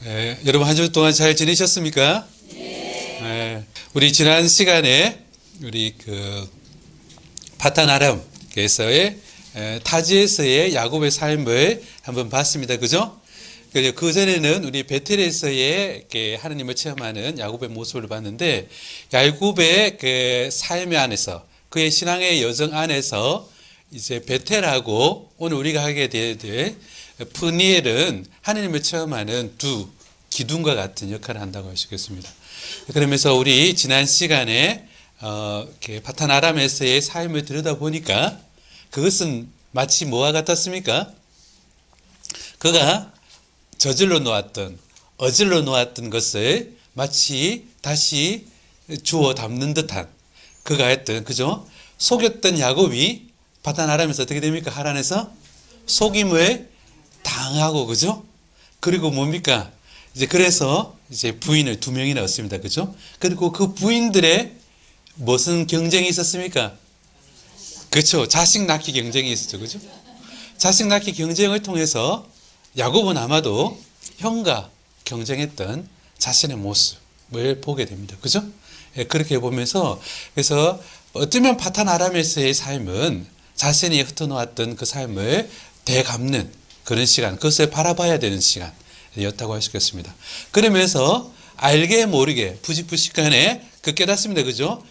여러분 한 주 동안 잘 지내셨습니까? 우리 지난 시간에 우리 바탄 아람에서의 타지에서의 야곱의 삶을 한번 봤습니다. 그죠? 그 전에는 우리 베텔에서의 하나님을 체험하는 야곱의 모습을 봤는데, 야곱의 그 삶의 안에서, 그의 신앙의 여정 안에서 이제 베텔하고 오늘 우리가 하게 될 푸니엘은 하나님을 체험하는 두 기둥과 같은 역할을 한다고 할 수 있겠습니다. 그러면서 우리 지난 시간에 바탄 아람에서의 삶을 들여다보니까 그것은 마치 뭐와 같았습니까? 그가 저질러 놓았던, 어질러 놓았던 것을 마치 다시 주워 담는 듯한, 그가 했던, 그죠? 속였던 야곱이 바탄 아람에서 어떻게 됩니까? 하란에서 속임을 당하고, 그죠? 그리고 뭡니까? 이제 그래서 이제 부인을 2명이나 얻습니다. 그죠? 그리고 그 부인들의 무슨 경쟁이 있었습니까? 그렇죠. 자식 낳기 경쟁이 있었죠. 그죠? 자식 낳기 경쟁을 통해서 야곱은 아마도 형과 경쟁했던 자신의 모습을 보게 됩니다. 그죠? 그렇게 보면서, 그래서 어쩌면 바탄 아람에서의 삶은 자신이 흩어놓았던 그 삶을 되갚는 그런 시간, 그것을 바라봐야 되는 시간이었다고 할 수 있겠습니다. 그러면서 알게 모르게 부식부식간에 깨닫습니다. 그죠?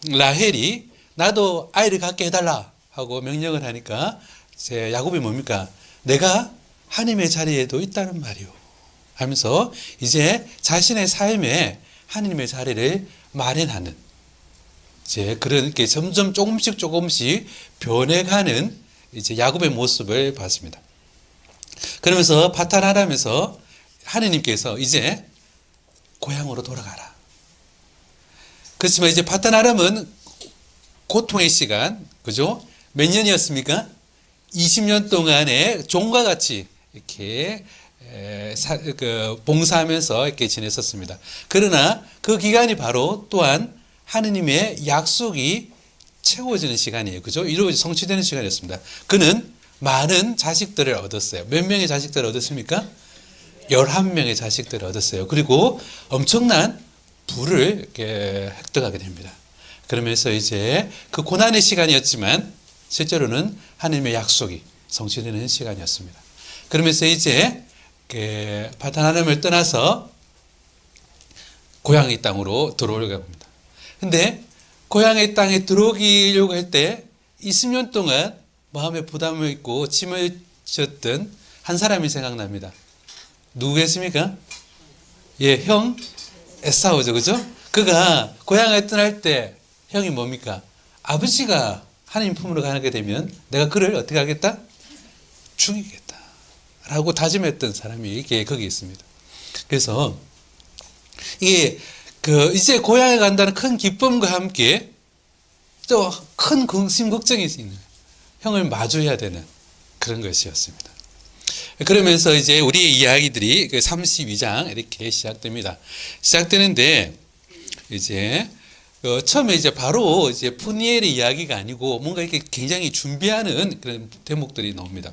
라헬이 나도 아이를 갖게 해달라 하고 명령을 하니까 이제 야곱이 뭡니까? 내가 하나님의 자리에도 있다는 말이요 하면서 이제 자신의 삶에 하나님의 자리를 마련하는, 이제 그런 게 점점 조금씩 변해가는 이제 야곱의 모습을 봤습니다. 그러면서 바탄 아람에서 하느님께서 이제 고향으로 돌아가라. 그렇지만 이제 바탄 아람은 고통의 시간, 그죠? 몇 년이었습니까? 20년 동안의 종과 같이 이렇게 봉사하면서 이렇게 지냈었습니다. 그러나 그 기간이 바로 또한 하느님의 약속이 채워지는 시간이에요. 그죠? 성취되는 시간이었습니다. 그는 많은 자식들을 얻었어요. 몇 명의 자식들을 얻었습니까? 11명의 자식들을 얻었어요. 그리고 엄청난 부를 이렇게 획득하게 됩니다. 그러면서 이제 그 고난의 시간이었지만 실제로는 하나님의 약속이 성취되는 시간이었습니다. 그러면서 이제 바탄 아람을 떠나서 고향의 땅으로 들어오려고 합니다. 근데 고향의 땅에 들어오려고 할 때 20년 동안 마음에 부담을 있고 짐을 졌던 한 사람이 생각납니다. 누구겠습니까? 형 에사우죠. 그죠? 그가 고향을 떠날 때 형이 뭡니까? 아버지가 하나님 품으로 가게 되면 내가 그를 어떻게 하겠다? 죽이겠다 라고 다짐했던 사람이 거기 있습니다. 그래서 이게 이제 고향에 간다는 큰 기쁨과 함께 또 큰 근심 걱정이 있는, 형을 마주해야 되는 그런 것이었습니다. 그러면서 이제 우리의 이야기들이 32장 이렇게 시작됩니다. 시작되는데 이제 처음에 이제 바로 이제 푸니엘의 이야기가 아니고 뭔가 이렇게 굉장히 준비하는 그런 대목들이 나옵니다.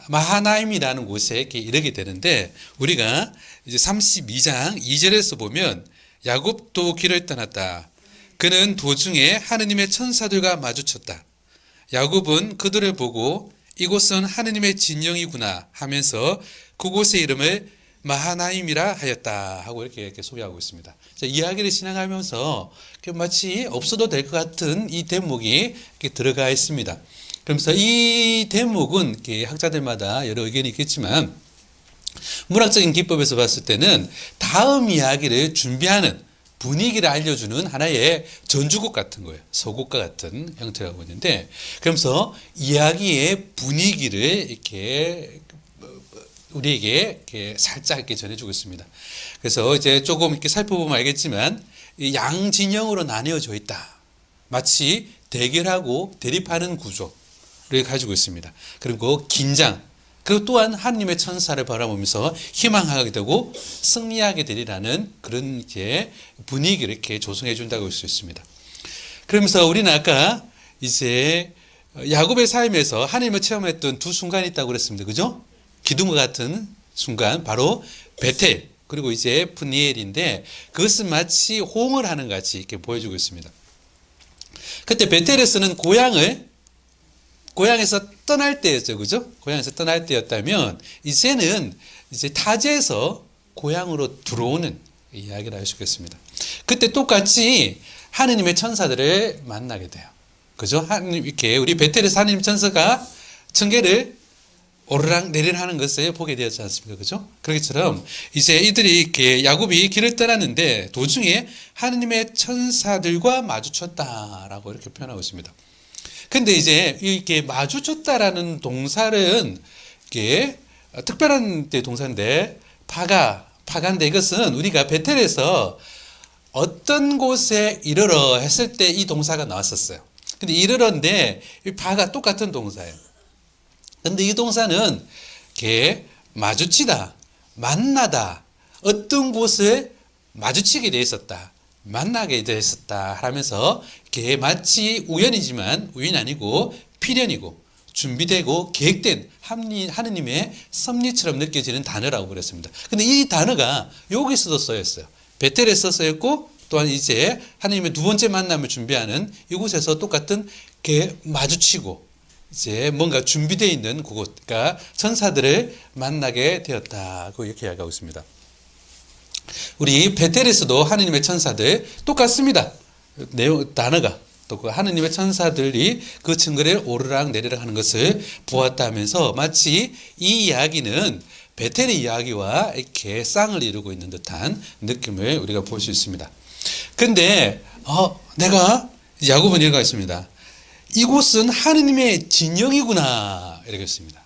마하나임이라는 곳에 이렇게 이르게 되는데, 우리가 이제 32장 2절에서 보면 야곱도 길을 떠났다. 그는 도중에 하느님의 천사들과 마주쳤다. 야곱은 그들을 보고 이곳은 하느님의 진영이구나 하면서 그곳의 이름을 마하나임이라 하였다 하고 이렇게 소개하고 있습니다. 이야기를 진행하면서 마치 없어도 될 것 같은 이 대목이 이렇게 들어가 있습니다. 그러면서 이 대목은 학자들마다 여러 의견이 있겠지만 문학적인 기법에서 봤을 때는 다음 이야기를 준비하는 분위기를 알려주는 하나의 전주곡 같은 거예요. 서곡과 같은 형태라고 있는데, 그러면서 이야기의 분위기를 이렇게 우리에게 이렇게 살짝 이렇게 전해주고 있습니다. 그래서 이제 조금 이렇게 살펴보면 알겠지만 양 진영으로 나뉘어져 있다. 마치 대결하고 대립하는 구조를 가지고 있습니다. 그리고 긴장, 그리고 또한 하나님의 천사를 바라보면서 희망하게 되고 승리하게 되리라는 그런 분위기를 이렇게 조성해 준다고 할 수 있습니다. 그러면서 우리는 아까 이제 야곱의 삶에서 하나님을 체험했던 두 순간이 있다고 그랬습니다. 그죠? 기둥과 같은 순간, 바로 베텔, 그리고 이제 푸니엘인데, 그것은 마치 호응을 하는 것 같이 이렇게 보여주고 있습니다. 그때 베텔에서는 고향에서 떠날 때였죠. 그죠? 고향에서 떠날 때였다면, 이제는 이제 타지에서 고향으로 들어오는 이야기를 할 수 있겠습니다. 그때 똑같이 하느님의 천사들을 만나게 돼요. 그죠? 하느님, 이렇게 우리 베텔에서 하느님 천사가 청계를 오르락 내리락 하는 것을 보게 되었지 않습니까? 그죠? 그렇게처럼 이제 이들이 이렇게 야곱이 길을 떠났는데 도중에 하느님의 천사들과 마주쳤다라고 이렇게 표현하고 있습니다. 근데 이제 이렇게 마주쳤다라는 동사는 이게 특별한 동사인데 파가인데 이것은 우리가 베텔에서 어떤 곳에 이르러 했을 때 이 동사가 나왔었어요. 근데 이르러인데 이 파가 똑같은 동사예요. 근데 이 동사는 이렇게 마주치다, 만나다, 어떤 곳을 마주치게 돼 있었다, 만나게 돼 있었다 하면서 이렇게 마치 우연이지만 우연이 아니고 필연이고 준비되고 계획된 하느님의 섭리처럼 느껴지는 단어라고 그랬습니다. 근데 이 단어가 여기서도 쓰였어요. 베텔에서 쓰였고 또한 이제 하느님의 두 번째 만남을 준비하는 이곳에서 똑같은 게 마주치고 이제 뭔가 준비되어 있는 그곳, 그러니까 천사들을 만나게 되었다고 이렇게 이야기하고 있습니다. 우리 베텔에서도 하느님의 천사들 똑같습니다. 단어가 또 그 하느님의 천사들이 그 층계를 오르락 내리락 하는 것을 보았다 하면서 마치 이 이야기는 베텔의 이야기와 이렇게 쌍을 이루고 있는 듯한 느낌을 우리가 볼 수 있습니다. 근데 내가 야곱은 이렇게 했습니다. 이곳은 하느님의 진영이구나 이렇게 했습니다.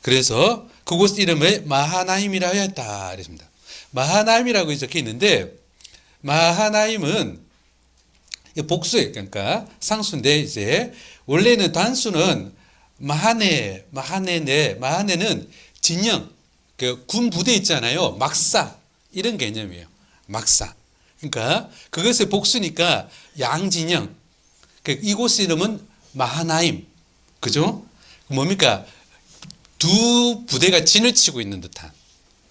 그래서 그곳 이름을 마하나임이라 하였다 이랬습니다. 마하나임이라고 적혀 있는데 마하나임은 복수예요. 그러니까 상수인데 이제 원래는 단수는 마하네는 진영, 그 군 부대 있잖아요. 막사 이런 개념이에요. 막사. 그러니까 그것의 복수니까 양진영. 이곳 이름은 마하나임. 그죠? 뭡니까? 두 부대가 진을 치고 있는 듯한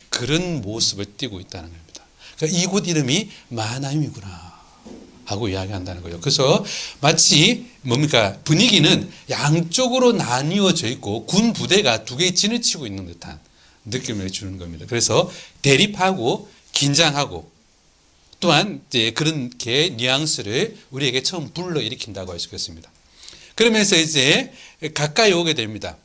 그런 모습을 띠고 있다는 겁니다. 그러니까 이곳 이름이 마하나임이구나 하고 이야기한다는 거예요. 그래서 마치 뭡니까? 분위기는 양쪽으로 나뉘어져 있고 군 부대가 두 개의 진을 치고 있는 듯한 느낌을 주는 겁니다. 그래서 대립하고 긴장하고 또한 이제 그런 게 뉘앙스를 우리에게 처음 불러일으킨다고 할 수 있겠습니다. 그러면서 이제 가까이 오게 됩니다.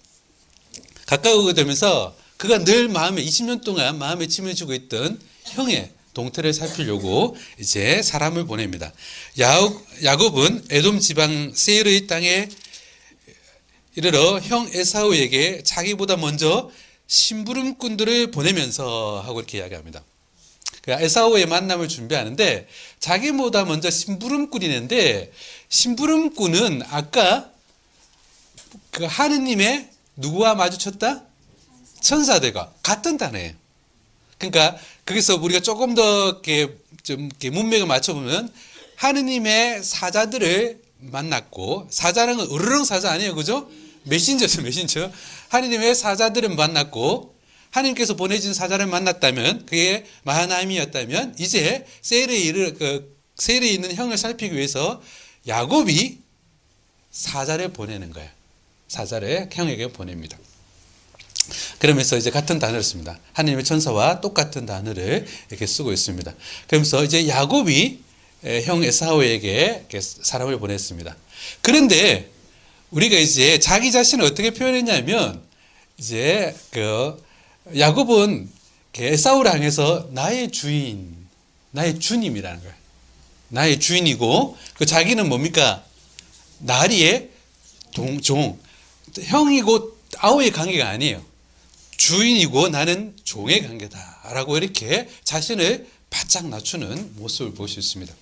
가까이 오게 되면서 그가 늘 20년 동안 마음에 짐을 지고 있던 형의 동태를 살피려고 이제 사람을 보냅니다. 야곱은 에돔 지방 세일의 땅에 이르러 형 에사우에게 자기보다 먼저 심부름꾼들을 보내면서 하고 이렇게 이야기합니다. 에사우의 만남을 준비하는데 자기보다 먼저 심부름꾼이는데 심부름꾼은 아까 그 하느님의 누구와 마주쳤다? 천사들과 같은 단어예요. 그러니까 거기서 우리가 조금 더 이렇게 문맥을 맞춰보면 하느님의 사자들을 만났고 사자는 으르렁 사자 아니에요, 그죠? 메신저죠, 메신저. 하느님의 사자들을 만났고 하느님께서 보내준 사자를 만났다면 그게 마하나임이었다면 이제 세일에 있는 형을 살피기 위해서 야곱이 사자를 보내는 거예요. 사자를 형에게 보냅니다. 그러면서 이제 같은 단어를 씁니다. 하느님의 천사와 똑같은 단어를 이렇게 쓰고 있습니다. 그러면서 이제 야곱이 형 에사우에게 이렇게 사람을 보냈습니다. 그런데 우리가 이제 자기 자신을 어떻게 표현했냐면 이제 야곱은 에사우를 향해서 나의 주인, 나의 주님이라는 거예요. 나의 주인이고 그 자기는 뭡니까? 나리의 종, 형이고 아우의 관계가 아니에요. 주인이고 나는 종의 관계다라고 이렇게 자신을 바짝 낮추는 모습을 볼 수 있습니다.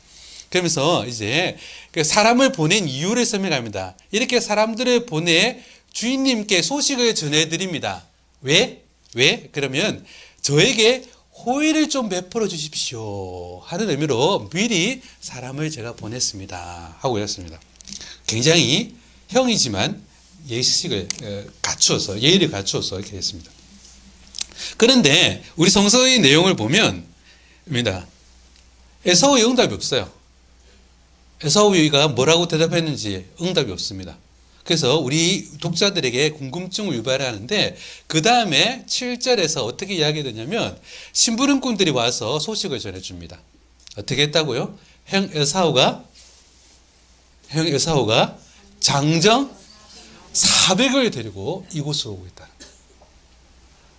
그러면서 이제 사람을 보낸 이유를 설명합니다. 이렇게 사람들을 보내 주인님께 소식을 전해드립니다. 왜? 그러면 저에게 호의를 좀 베풀어 주십시오 하는 의미로 미리 사람을 제가 보냈습니다 하고 이랬습니다. 굉장히 형이지만 예식을 갖추어서 예의를 갖추어서 이렇게 했습니다. 그런데 우리 성서의 내용을 보면 입니다. 에사우의 응답이 없어요. 에사우가 뭐라고 대답했는지 응답이 없습니다. 그래서 우리 독자들에게 궁금증을 유발하는데 그 다음에 7절에서 어떻게 이야기되냐면 심부름꾼들이 와서 소식을 전해줍니다. 어떻게 했다고요? 형 에사우가 장정 400을 데리고 이곳으로 오고 있다.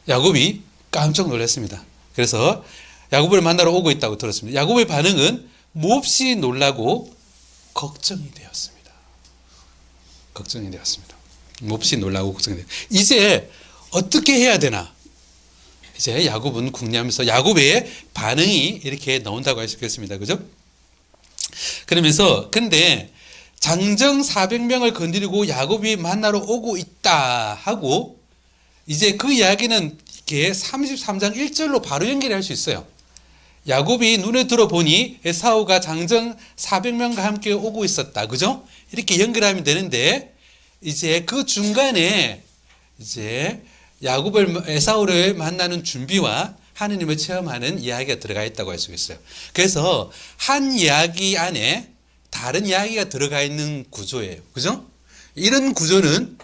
야곱이 깜짝 놀랐습니다. 그래서 야곱을 만나러 오고 있다고 들었습니다. 야곱의 반응은 몹시 놀라고 걱정이 되었습니다. 몹시 놀라고 걱정이 되었습니다. 이제 어떻게 해야 되나? 이제 야곱은 궁리하면서 야곱의 반응이 이렇게 나온다고 할 수 있겠습니다. 그죠? 그러면서 근데 장정 400명을 건드리고 야곱이 만나러 오고 있다 하고 이제 그 이야기는 이렇게 33장 1절로 바로 연결할 수 있어요. 야곱이 눈에 들어보니 에사우가 장정 400명과 함께 오고 있었다. 그죠? 이렇게 연결하면 되는데 이제 그 중간에 이제 에사우를 만나는 준비와 하느님을 체험하는 이야기가 들어가 있다고 할 수 있어요. 그래서 한 이야기 안에 다른 이야기가 들어가 있는 구조예요. 그죠? 이런 구조는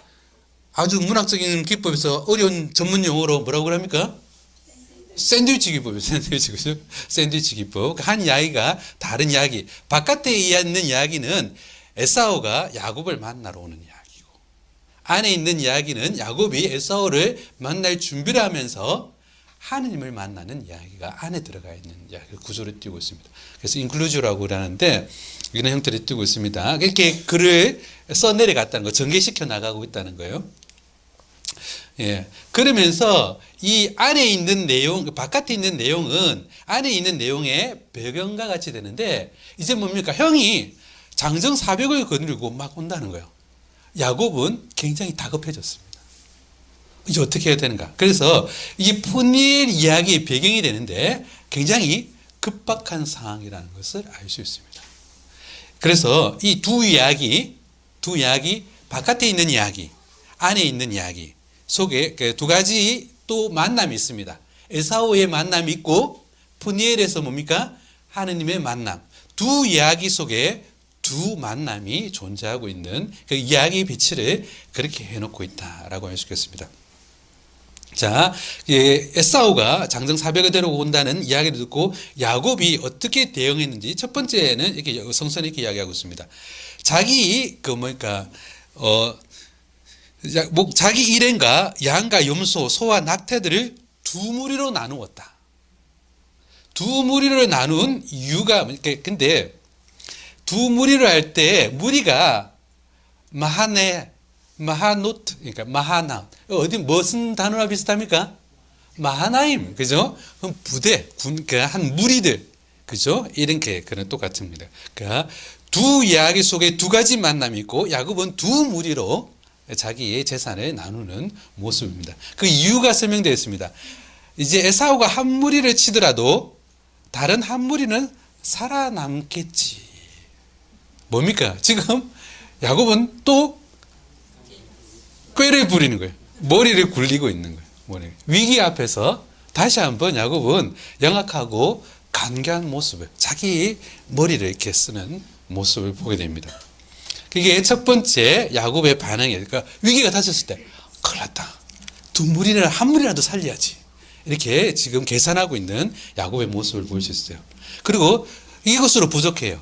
아주 문학적인 기법에서 어려운 전문 용어로 뭐라고 합니까? 샌드위치 기법이에요. 샌드위치 기법. 한 이야기가 다른 이야기. 바깥에 있는 이야기는 에사우가 야곱을 만나러 오는 이야기고, 안에 있는 이야기는 야곱이 에사우를 만날 준비를 하면서 하느님을 만나는 이야기가 안에 들어가 있는 이야기 구조를 띄고 있습니다. 그래서 인클루즈라고 하는데 이런 형태를 띄고 있습니다. 이렇게 글을 써내려갔다는 거, 전개시켜 나가고 있다는 거예요. 예. 그러면서 이 안에 있는 내용, 바깥에 있는 내용은 안에 있는 내용의 배경과 같이 되는데 이제 뭡니까? 형이 장정 400을 거느리고 막 온다는 거예요. 야곱은 굉장히 다급해졌습니다. 이제 어떻게 해야 되는가? 그래서 이 푸니엘 이야기의 배경이 되는데 굉장히 급박한 상황이라는 것을 알 수 있습니다. 그래서 이 두 이야기, 바깥에 있는 이야기, 안에 있는 이야기 속에 두 가지 또 만남이 있습니다. 에사우의 만남이 있고 푸니엘에서 뭡니까? 하느님의 만남. 두 이야기 속에 두 만남이 존재하고 있는 그 이야기의 비치를 그렇게 해놓고 있다라고 할 수 있겠습니다. 자, 에사우가 장정 400을 데리고 온다는 이야기를 듣고 야곱이 어떻게 대응했는지 첫 번째는 이렇게 성서는 이렇게 이야기하고 있습니다. 자기 자기 일행과 양과 염소, 소와 낙태들을 두 무리로 나누었다. 두 무리로 나눈 이유가 근데 두 무리로 할 때 무리가 마하노트, 그러니까 마하나 어디 무슨 단어와 비슷합니까? 마하나임, 그죠? 그럼 부대, 한 무리들, 그죠? 이렇게 그런 똑같습니다. 그러니까 두 이야기 속에 두 가지 만남이 있고 야곱은 두 무리로 자기의 재산을 나누는 모습입니다. 그 이유가 설명되어 있습니다. 이제 에사우가 한 무리를 치더라도 다른 한 무리는 살아남겠지. 뭡니까? 지금 야곱은 또 꾀를 부리는 거예요. 머리를 굴리고 있는 거예요. 위기 앞에서 다시 한번 야곱은 영악하고 간교한 모습을, 자기 머리를 이렇게 쓰는 모습을 보게 됩니다. 그게 첫 번째 야곱의 반응이에요. 그러니까 위기가 닥쳤을 때 큰일 났다. 두 무리를 한 무리라도 살려야지. 이렇게 지금 계산하고 있는 야곱의 모습을 볼 수 있어요. 그리고 이것으로 부족해요.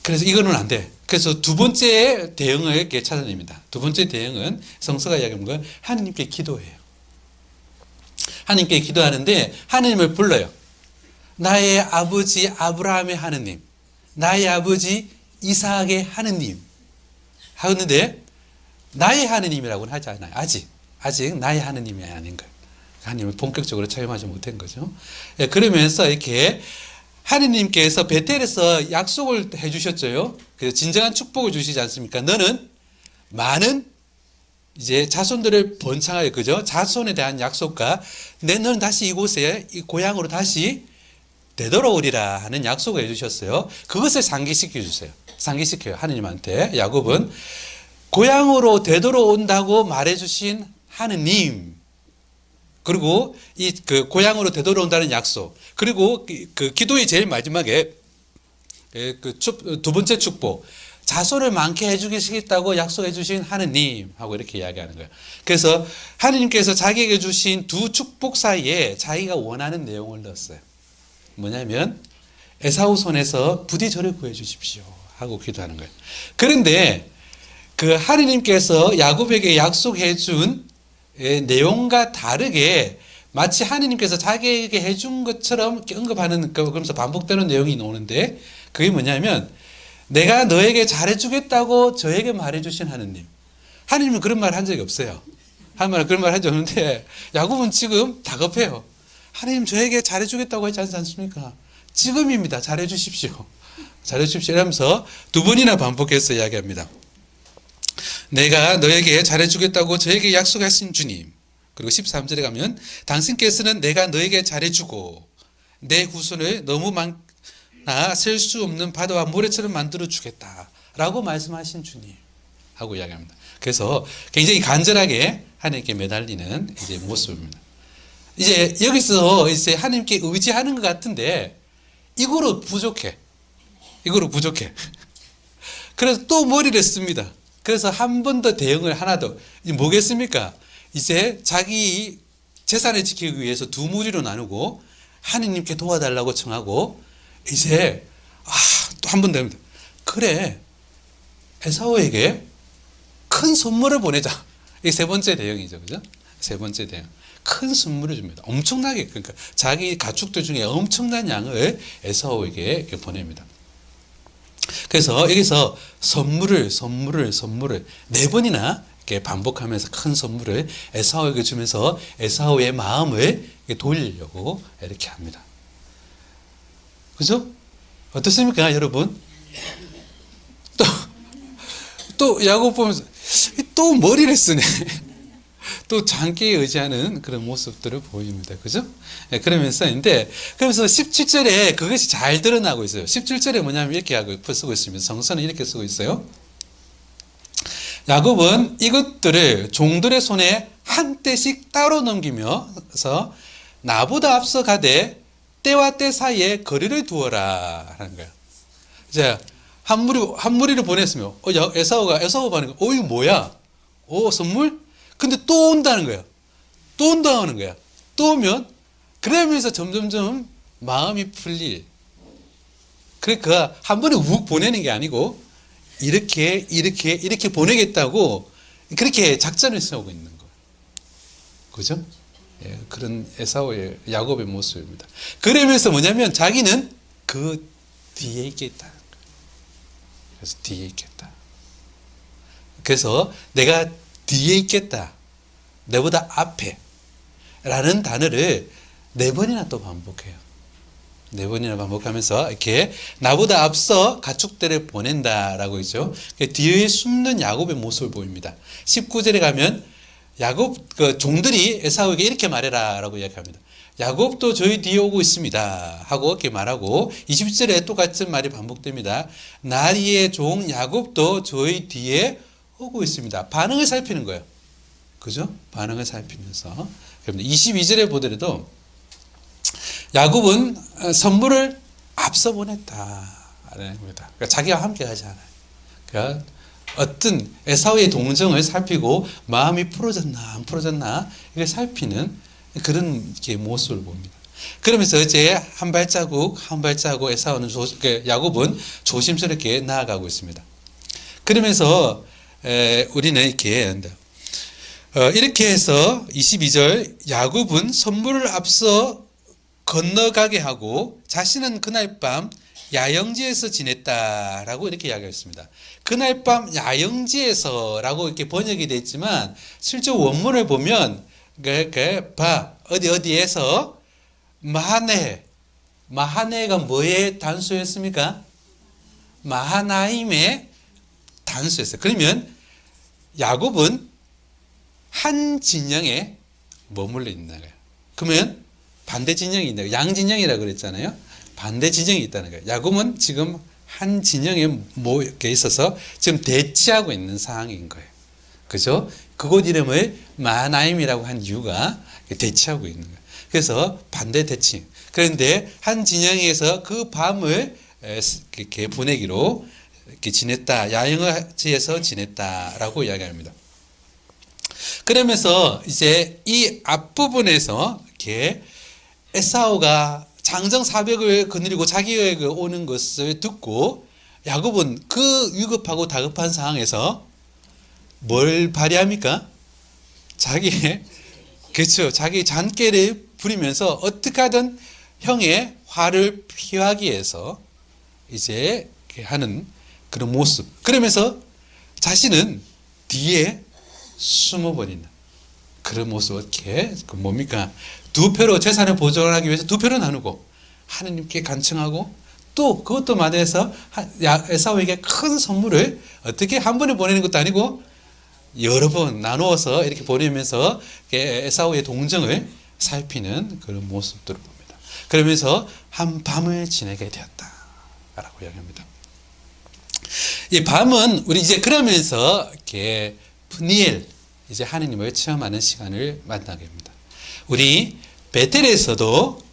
그래서 이거는 안 돼. 그래서 두 번째 대응을 이렇게 찾아냅니다. 두 번째 대응은 성서가 이야기하는 건 하느님께 기도해요. 하느님께 기도하는데 하느님을 불러요. 나의 아버지 아브라함의 하느님, 나의 아버지 이삭의 하느님 하는데 나의 하느님이라고는 하지 않아요. 아직 나의 하느님이 아닌 거예요. 하느님을 본격적으로 체험하지 못한 거죠. 그러면서 이렇게 하느님께서 베텔에서 약속을 해주셨죠. 그래서 진정한 축복을 주시지 않습니까? 너는 많은 이제 자손들을 번창하여, 그죠? 자손에 대한 약속과 너는 다시 이곳에 이 고향으로 다시 되돌아오리라 하는 약속을 해주셨어요. 그것을 상기시켜 주세요. 상기시켜요. 하느님한테. 야곱은 고향으로 되돌아온다고 말해주신 하느님, 그리고 그 고향으로 되돌아온다는 약속, 그리고 그 기도의 제일 마지막에 그 두 번째 축복, 자손을 많게 해주시겠다고 약속해 주신 하느님 하고 이렇게 이야기하는 거예요. 그래서 하느님께서 자기에게 주신 두 축복 사이에 자기가 원하는 내용을 넣었어요. 뭐냐면 에사우 손에서 부디 저를 구해 주십시오 하고 기도하는 거예요. 그런데 그 하느님께서 야곱에게 약속해 준 내용과 다르게 마치 하느님께서 자기에게 해준 것처럼 언급하는, 그러면서 반복되는 내용이 나오는데, 그게 뭐냐면 내가 너에게 잘해주겠다고 저에게 말해주신 하느님. 하느님은 그런 말 한 적이 없어요. 그런 말 한 적이 없는데 야곱은 지금 다급해요. 하느님 저에게 잘해주겠다고 했지 않습니까? 지금입니다. 잘해주십시오. 잘해주십시오 이러면서 두 번이나 반복해서 이야기합니다. 내가 너에게 잘해주겠다고 저에게 약속하신 주님. 그리고 13절에 가면 당신께서는 내가 너에게 잘해주고 내 후손을 너무 많아 셀 수 없는 바다와 모래처럼 만들어 주겠다 라고 말씀하신 주님 하고 이야기합니다. 그래서 굉장히 간절하게 하나님께 매달리는 이제 모습입니다. 이제 여기서 이제 하나님께 의지하는 것 같은데 이거로 부족해. 그래서 또 머리를 씁니다. 그래서 한 번 더 대응을 하나 더. 뭐겠습니까? 이제 자기 재산을 지키기 위해서 두 무리로 나누고 하느님께 도와달라고 청하고 이제 또 한 번 더 합니다. 그래, 에사우에게 큰 선물을 보내자. 이게 세 번째 대응이죠. 그죠? 세 번째 대응. 큰 선물을 줍니다. 엄청나게, 그러니까 자기 가축들 중에 엄청난 양을 에사우에게 이렇게 보냅니다. 그래서 여기서 선물을 네 번이나 이렇게 반복하면서 큰 선물을 에사우에게 주면서 에사우의 마음을 돌리려고 이렇게 합니다. 그죠? 어떻습니까, 여러분? 또 야곱 보면서 또 머리를 쓰네. 또 장기에 의지하는 그런 모습들을 보입니다. 그죠? 네, 그러면서 17절에 그것이 잘 드러나고 있어요. 17절에 뭐냐면 이렇게 쓰고 있습니다. 성서는 이렇게 쓰고 있어요. 야곱은 이것들을 종들의 손에 한 떼씩 따로 넘기면서 나보다 앞서 가되 때와 때 사이에 거리를 두어라 하는 거예요. 이제 한 무리를 보냈으며 에사우가 반응, 이거 뭐야? 선물? 근데 또 온다는 거예요. 또 온다는 거야. 또 오면 그러면서 점점점 마음이 풀릴. 그러니까 한 번에 욱 보내는 게 아니고 이렇게 보내겠다고 그렇게 작전을 세우고 있는 거예요. 그죠? 예, 그런 에사우의 야곱의 모습입니다. 그러면서 뭐냐면 자기는 그 뒤에 있겠다. 그래서 뒤에 있겠다. 그래서 내가 뒤에 있겠다. 내보다 앞에. 라는 단어를 네 번이나 또 반복해요. 네 번이나 반복하면서 이렇게 나보다 앞서 가축들을 보낸다라고 있죠. 뒤에 숨는 야곱의 모습을 보입니다. 19절에 가면 야곱 그 종들이 에사우에게 이렇게 말해라라고 이야기합니다. 야곱도 저희 뒤에 오고 있습니다 하고 이렇게 말하고 20절에 똑같은 말이 반복됩니다. 나리의 종 야곱도 저희 뒤에 오고 있습니다. 반응을 살피는 거예요. 그죠? 반응을 살피면서 22절에 보더라도 야곱은 선물을 앞서 보냈다라는 겁니다. 그러니까 자기와 함께 가지 않아요. 그러니까 어떤 에사우의 동정을 살피고 마음이 풀어졌나 안 풀어졌나 이걸 살피는 그런 모습을 봅니다. 그러면서 이제 한 발자국 에사우는 야곱은 조심스럽게 나아가고 있습니다. 그러면서 우리는 이렇게 해서 22절 야곱은 선물을 앞서 건너가게 하고 자신은 그날 밤 야영지에서 지냈다라고 이렇게 이야기했습니다. 그날 밤 야영지에서라고 이렇게 번역이 됐지만 실제 원문을 보면 어디에서 마하네가 뭐의 단수였습니까? 마하나임의 단수였어요. 그러면 야곱은 한 진영에 머물러 있는 거예요. 그러면 반대 진영이 있는 거예요. 양진영이라고 그랬잖아요. 반대 진영이 있다는 거예요. 야곱은 지금 한 진영에 모여 있어서 지금 대치하고 있는 상황인 거예요. 그죠? 그곳 이름을 마하나임이라고 한 이유가 대치하고 있는 거예요. 그래서 반대 대치. 그런데 한 진영에서 그 밤을 이렇게 보내기로 이렇게 지냈다. 야영지에서 지냈다라고 이야기합니다. 그러면서 이제 이 앞부분에서 이렇게 에사우가 장정 400을 거느리고 자기에게 오는 것을 듣고 야곱은 그 위급하고 다급한 상황에서 뭘 발휘합니까? 그렇죠. 자기 잔꾀를 부리면서 어떻게 하든 형의 화를 피하기 위해서 이제 하는 그런 모습. 그러면서 자신은 뒤에 숨어버리는 그런 모습. 어떻게 뭡니까? 두 표로 재산을 보존하기 위해서 두 표로 나누고 하느님께 간청하고 또 그것도 만해서 에사우에게 큰 선물을 어떻게 한 번에 보내는 것도 아니고 여러 번 나누어서 이렇게 보내면서 에사우의 동정을 살피는 그런 모습들을 봅니다. 그러면서 한 밤을 지내게 되었다라고 이야기합니다. 이 밤은 우리 이제 그러면서 이렇게 푸니엘 이제 하느님을 체험하는 시간을 만나게 됩니다. 우리 베텔에서도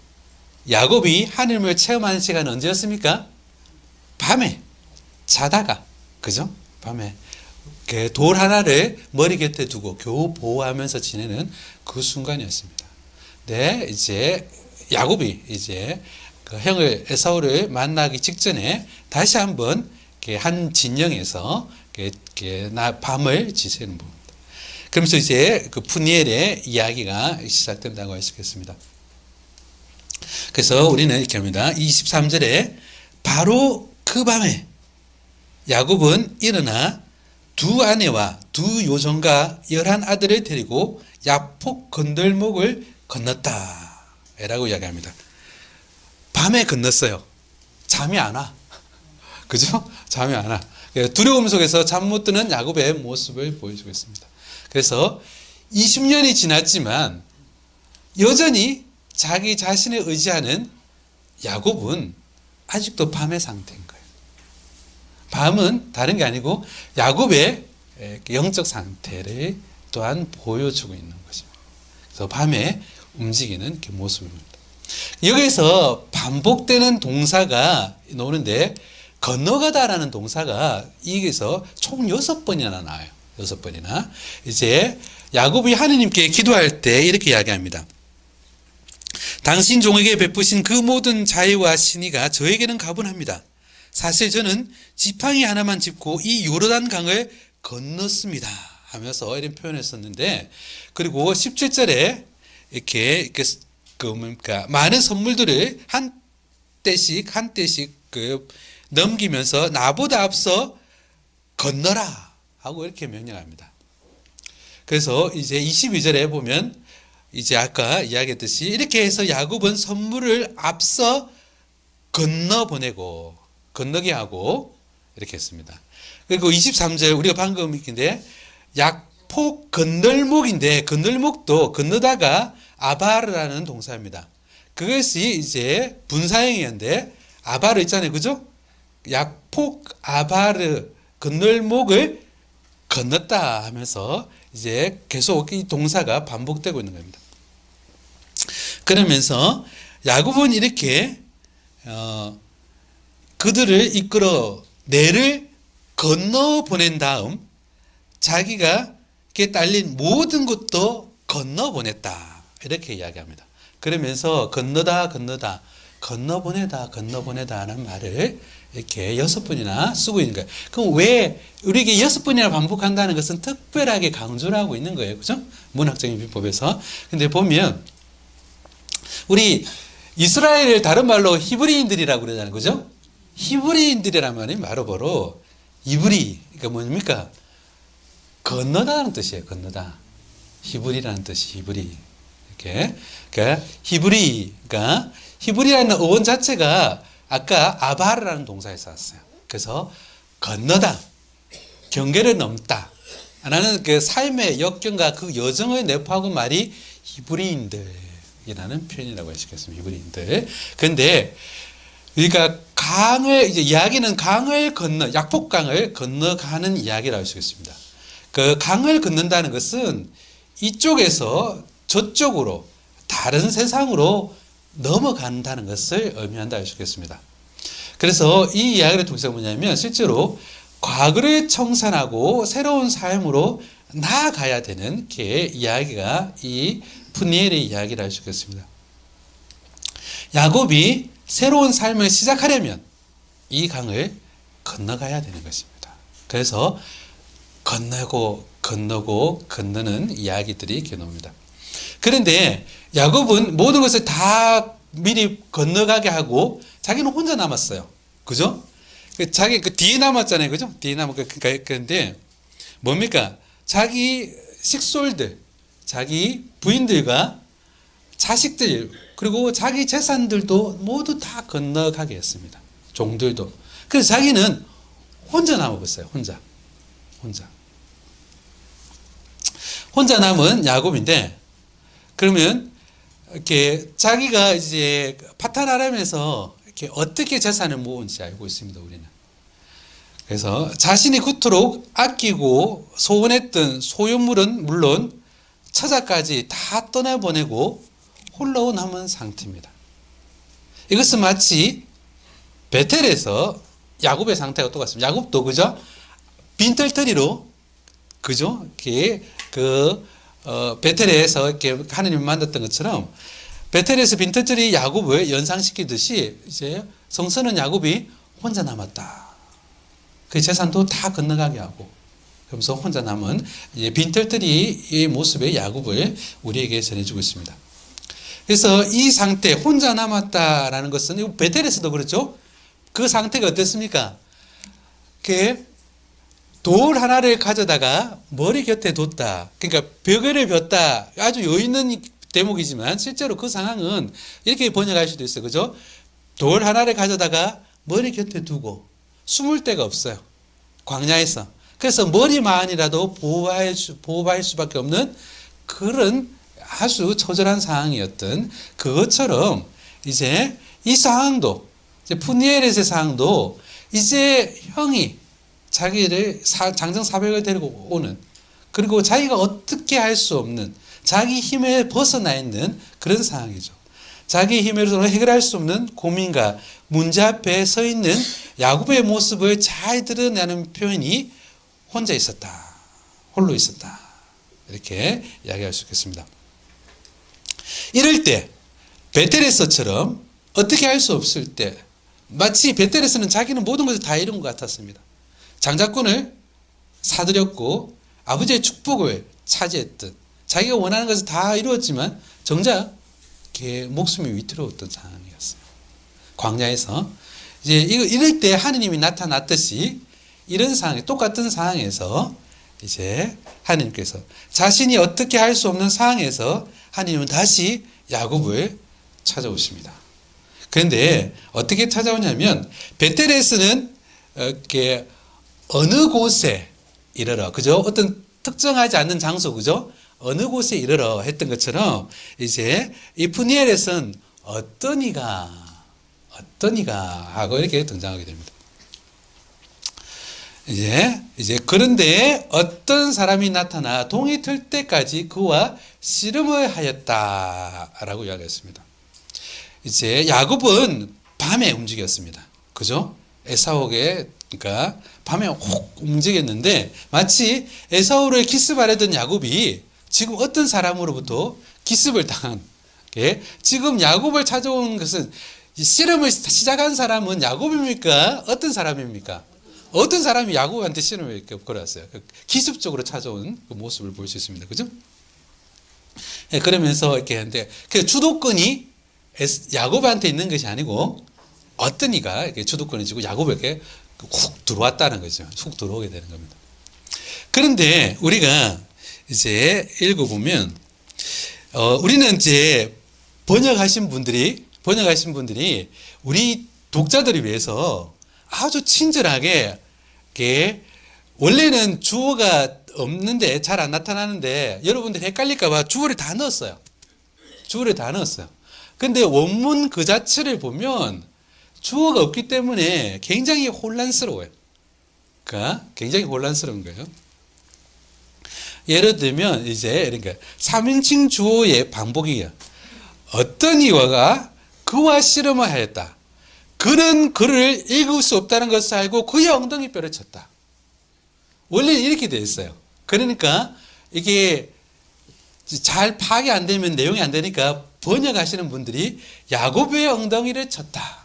야곱이 하느님을 체험하는 시간은 언제였습니까? 밤에 자다가, 그죠? 밤에 돌 하나를 머리 곁에 두고 겨우 보호하면서 지내는 그 순간이었습니다. 네, 이제 야곱이 이제 그 형을 에사우를 만나기 직전에 다시 한번 한 진영에서 밤을 지새는 부분입니다. 그러면서 이제 그 푸니엘의 이야기가 시작된다고 할 수 있겠습니다. 그래서 우리는 이렇게 합니다. 23절에 바로 그 밤에 야곱은 일어나 두 아내와 두 요정과 11아들을 데리고 야폭 건널목을 건넜다 라고 이야기합니다. 밤에 건넜어요. 잠이 안 와. 그죠? 잠이 안 와. 두려움 속에서 잠 못 드는 야곱의 모습을 보여주고 있습니다. 그래서 20년이 지났지만 여전히 자기 자신을 의지하는 야곱은 아직도 밤의 상태인 거예요. 밤은 다른 게 아니고 야곱의 영적 상태를 또한 보여주고 있는 것입니다. 그래서 밤에 움직이는 그 모습입니다. 여기서 반복되는 동사가 나오는데 건너가다라는 동사가 여기서 총 6번이나 나와요. 6번이나. 이제 야곱이 하느님께 기도할 때 이렇게 이야기합니다. 당신 종에게 베푸신 그 모든 자애와 신의가 저에게는 가분합니다. 사실 저는 지팡이 하나만 짚고 이 요르단 강을 건넜습니다 하면서 이런 표현을 썼는데, 그리고 17절에 이렇게 많은 선물들을 한 떼씩 넘기면서 나보다 앞서 건너라 하고 이렇게 명령합니다. 그래서 이제 22절에 보면 이제 아까 이야기했듯이 이렇게 해서 야곱은 선물을 앞서 건너게 하고 이렇게 했습니다. 그리고 23절 우리가 방금 읽긴데 약폭 건널목인데, 건널목도 건너다가 아바르라는 동사입니다. 그것이 이제 분사형이었는데 아바르 있잖아요. 그죠? 약폭 아바르 건널목을 건넜다 하면서 이제 계속 이 동사가 반복되고 있는 겁니다. 그러면서 야곱은 이렇게 그들을 이끌어 내를 건너 보낸 다음 자기가 딸린 모든 것도 건너 보냈다 이렇게 이야기합니다. 그러면서 건너보내다 하는 말을 이렇게 6번이나 쓰고 있는 거예요. 그럼 왜 우리에게 6번이나 반복한다는 것은 특별하게 강조를 하고 있는 거예요. 그죠? 문학적인 비법에서. 근데 보면 우리 이스라엘을 다른 말로 히브리인들이라고 그러잖아요. 그죠? 히브리인들이라는 말이 바로 이브리, 그러니까 뭡니까? 건너다라는 뜻이에요. 건너다. 히브리라는 뜻이 히브리. 이렇게. 그러니까 히브리라는 어원 자체가 아까 아바르라는 동사에서 왔어요. 그래서 건너다, 경계를 넘다 라는 그 삶의 역경과 그 여정을 내포하고 말이 히브리인들이라는 표현이라고 할 수 있겠습니다. 히브리인들. 그런데 그러니까 강을 이제 이야기는 강을 건너 약폭강을 건너가는 이야기라고 할 수 있습니다. 그 강을 건넌다는 것은 이쪽에서 저쪽으로 다른 세상으로 넘어간다는 것을 의미한다 할 수 있겠습니다. 그래서 이 이야기를 통해서 뭐냐면 실제로 과거를 청산하고 새로운 삶으로 나아가야 되는 게 이야기가 이 푸니엘의 이야기를 할 수 있겠습니다. 야곱이 새로운 삶을 시작하려면 이 강을 건너가야 되는 것입니다. 그래서 건너고 건너는 이야기들이 이렇게 나옵니다. 그런데 야곱은 모든 것을 다 미리 건너가게 하고 자기는 혼자 남았어요. 그죠? 자기 그 뒤에 남았잖아요. 그죠? 뒤에 그런데 뭡니까? 자기 식솔들, 자기 부인들과 자식들, 그리고 자기 재산들도 모두 다 건너가게 했습니다. 종들도. 그래서 자기는 혼자 남아버렸어요. 혼자 남은 야곱인데, 그러면 이렇게 자기가 이제 파탄 아람에서 이렇게 어떻게 재산을 모은지 알고 있습니다. 우리는. 그래서 자신이 그토록 아끼고 소원했던 소유물은 물론 처자까지 다 떠나보내고 홀로 남은 상태입니다. 이것은 마치 베텔에서 야곱의 상태가 똑같습니다. 야곱도 그죠? 빈털터리로 그죠? 이렇게 베텔에서 이렇게 하느님을 만났던 것처럼 베텔에서 빈털터리 야곱을 연상시키듯이 이제 성서는 야곱이 혼자 남았다. 그 재산도 다 건너가게 하고 그러면서 혼자 남은 빈털터리의 모습의 야곱을 우리에게 전해주고 있습니다. 그래서 이 상태 혼자 남았다라는 것은 베텔에서도 그렇죠. 그 상태가 어땠습니까? 돌 하나를 가져다가 머리 곁에 뒀다. 그러니까 벽을 벽다. 아주 여유 있는 대목이지만 실제로 그 상황은 이렇게 번역할 수도 있어요. 그죠? 돌 하나를 가져다가 머리 곁에 두고 숨을 데가 없어요. 광야에서. 그래서 머리만이라도 보호할 수밖에 없는 그런 아주 처절한 상황이었던 그것처럼 이제 이 상황도 이제 푸니엘의 상황도 이제 형이 자기를 장정 400을 데리고 오는 그리고 자기가 어떻게 할 수 없는 자기 힘에 벗어나 있는 그런 상황이죠. 자기 힘으로 해결할 수 없는 고민과 문제 앞에 서 있는 야곱의 모습을 잘 드러내는 표현이 혼자 있었다. 홀로 있었다. 이렇게 이야기할 수 있겠습니다. 이럴 때 베텔에서처럼 어떻게 할 수 없을 때 마치 베텔에서는 자기는 모든 것을 다 잃은 것 같았습니다. 장자권을 사들였고 아버지의 축복을 차지했듯 자기가 원하는 것을 다 이루었지만 정작 목숨이 위태로웠던 상황이었어요. 광야에서 이제 이럴 때 하느님이 나타났듯이 이런 상황, 똑같은 상황에서 이제 하느님께서 자신이 어떻게 할 수 없는 상황에서 하느님은 다시 야곱을 찾아오십니다. 그런데 어떻게 찾아오냐면 베텔에서는 이렇게 어느 곳에 이르러 그죠? 어떤 특정하지 않는 장소 그죠? 어느 곳에 이르러 했던 것처럼 이제 이 푸니엘에서는 어떤 이가 하고 이렇게 등장하게 됩니다. 이제 그런데 어떤 사람이 나타나 동이 틀 때까지 그와 씨름을 하였다라고 이야기했습니다. 이제 야곱은 밤에 움직였습니다. 그죠? 에사오게 그러니까 밤에 혹 움직였는데 마치 에사오를 기습하려던 야곱이 지금 어떤 사람으로부터 기습을 당한 지금 야곱을 찾아온 것은 씨름을 시작한 사람은 야곱입니까? 어떤 사람입니까? 어떤 사람이 야곱한테 씨름을 걸었어요. 기습적으로 찾아온 그 모습을 볼 수 있습니다. 그죠? 그러면서 이렇게 하는데 그 주도권이 야곱한테 있는 것이 아니고 어떤 이가 이렇게 주도권을 쥐고 야곱에게 훅 들어왔다는 거죠. 훅 들어오게 되는 겁니다. 그런데 우리가 이제 읽어보면 우리는 이제 번역하신 분들이 우리 독자들을 위해서 아주 친절하게 원래는 주어가 없는데 잘 안 나타나는데 여러분들 헷갈릴까봐 주어를 다 넣었어요. 근데 원문 그 자체를 보면 주어가 없기 때문에 굉장히 혼란스러워요. 그러니까 굉장히 혼란스러운 거예요. 예를 들면 이제 그러니까 3인칭 주어의 반복이에요. 어떤 이와가 그와 씨름을 하였다. 그는 그를 읽을 수 없다는 것을 알고 그의 엉덩이뼈를 쳤다. 원래는 이렇게 되어 있어요. 그러니까 이게 잘 파악이 안 되면 내용이 안 되니까 번역하시는 분들이 야곱의 엉덩이를 쳤다.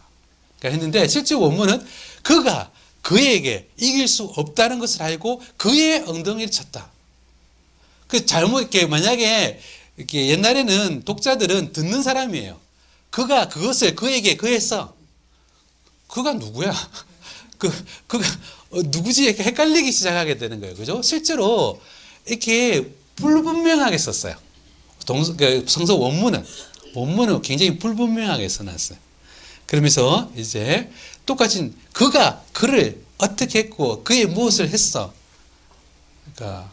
그러니까 했는데 실제 원문은 그가 그에게 이길 수 없다는 것을 알고 그의 엉덩이를 쳤다. 그 잘못 이렇게 만약에 이렇게 옛날에는 독자들은 듣는 사람이에요. 그가 그것을 그에게 그했어. 그가 누구야? 그가 누구지? 이렇게 헷갈리기 시작하게 되는 거예요. 그죠? 실제로 이렇게 불분명하게 썼어요. 성서 원문은 굉장히 불분명하게 써놨어요. 그러면서 이제 똑같이 그가 그를 어떻게 했고 그의 무엇을 했어. 그러니까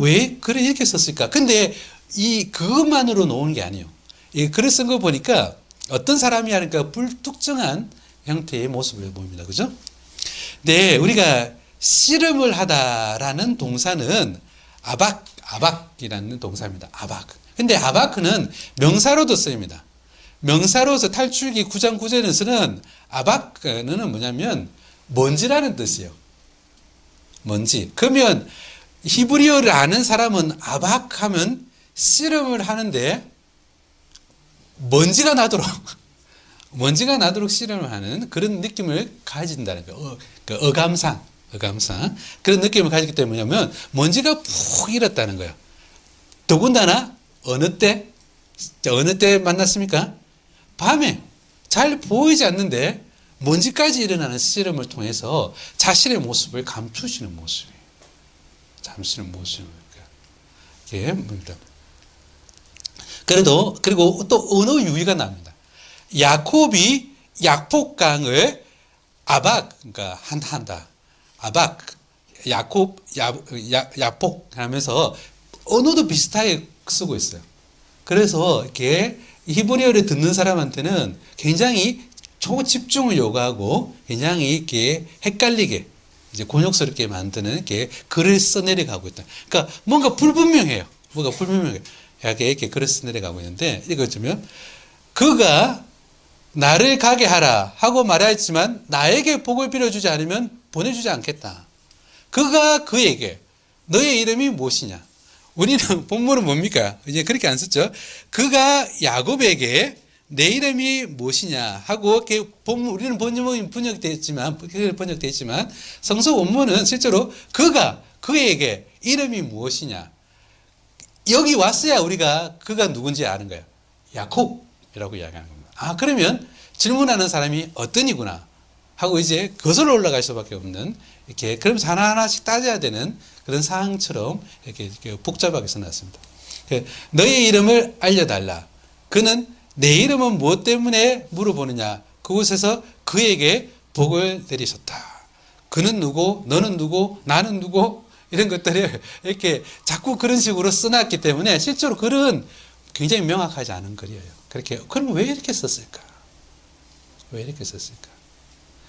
왜 글을 이렇게 썼을까? 근데 그것만으로 놓은 게 아니에요. 이 글을 쓴 거 보니까 어떤 사람이 하니까 불특정한 형태의 모습을 보입니다. 그죠? 네, 우리가 씨름을 하다라는 동사는 아박이라는 동사입니다. 아박. 근데 아바크는 명사로도 쓰입니다. 명사로서 탈출기 9장 9절에서는 아바크는 뭐냐면 먼지라는 뜻이에요. 먼지. 그러면 히브리어를 아는 사람은 아박하면 씨름을 하는데 먼지가 나도록 씨름을 하는 그런 느낌을 가진다는 거예요. 어감상 그런 느낌을 가지기 때문에 뭐냐면 먼지가 푹 일었다는 거예요. 더군다나 어느 때 만났습니까? 밤에 잘 보이지 않는데 먼지까지 일어나는 씨름을 통해서 자신의 모습을 감추시는 모습이에요. 이게 뭡니다. 그리고 또 언어 유희가 납니다. 야곱이 약폭강을 그러니까 한다. 약폭 하면서 언어도 비슷하게 쓰고 있어요. 그래서 이렇게 히브리어를 듣는 사람한테는 굉장히 초집중을 요구하고 굉장히 이렇게 헷갈리게 이제 곤욕스럽게 만드는 이렇게 글을 써내려가고 있다. 그러니까 뭔가 불분명해요. 이렇게 글을 써내려가고 있는데 읽어주면 그가 나를 가게 하라 하고 말하였지만 나에게 복을 빌어주지 않으면 보내주지 않겠다. 그가 그에게 너의 이름이 무엇이냐? 우리는 본문은 뭡니까? 이제 그렇게 안 썼죠. 그가 야곱에게 내 이름이 무엇이냐 하고 우리는 번역되어 있지만 성서 원문은 실제로 그가 그에게 이름이 무엇이냐 여기 왔어야 우리가 그가 누군지 아는 거예요. 야곱이라고 이야기하는 겁니다. 그러면 질문하는 사람이 어떤 이구나 하고 이제 거슬러 올라갈 수밖에 없는 이렇게 그러면서 하나하나씩 따져야 되는 그런 상황처럼 이렇게 복잡하게 써놨습니다. 너의 이름을 알려달라. 그는 내 이름은 무엇 때문에 물어보느냐. 그곳에서 그에게 복을 내리셨다. 그는 누구, 너는 누구, 나는 누구 이런 것들을 이렇게 자꾸 그런 식으로 써놨기 때문에 실제로 글은 굉장히 명확하지 않은 글이에요. 그럼 왜 이렇게 썼을까?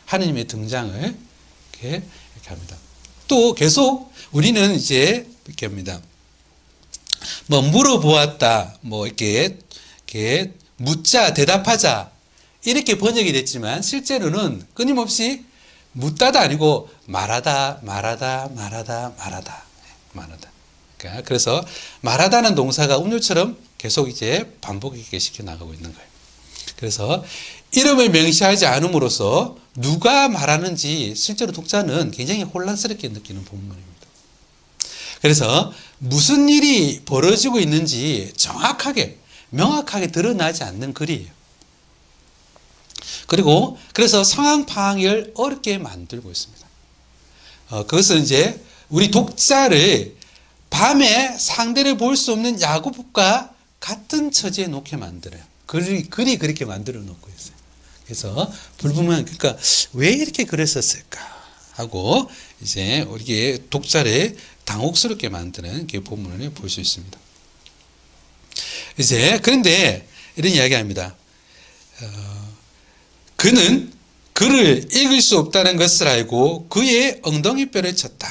하느님의 등장을 이렇게 합니다. 또 계속 우리는 이제 이렇게 합니다. 물어보았다, 이렇게 묻자, 대답하자 이렇게 번역이 됐지만 실제로는 끊임없이 묻다도 아니고 말하다. 그러니까 그래서 말하다는 동사가 운율처럼 계속 이제 반복하게 시켜 나가고 있는 거예요. 그래서 이름을 명시하지 않음으로써 누가 말하는지 실제로 독자는 굉장히 혼란스럽게 느끼는 본문입니다. 그래서 무슨 일이 벌어지고 있는지 명확하게 드러나지 않는 글이에요. 그래서 상황 파악을 어렵게 만들고 있습니다. 그것은 이제 우리 독자를 밤에 상대를 볼 수 없는 야곱과 같은 처지에 놓게 만들어요. 글이 그렇게 만들어 놓고 있어요. 그래서 그러니까 왜 이렇게 글을 썼을까 하고 이제 우리 독자를 당혹스럽게 만드는 본문을 볼 수 있습니다. 그런데 이런 이야기합니다. 그는 그를 이길 수 없다는 것을 알고 그의 엉덩이뼈를 쳤다.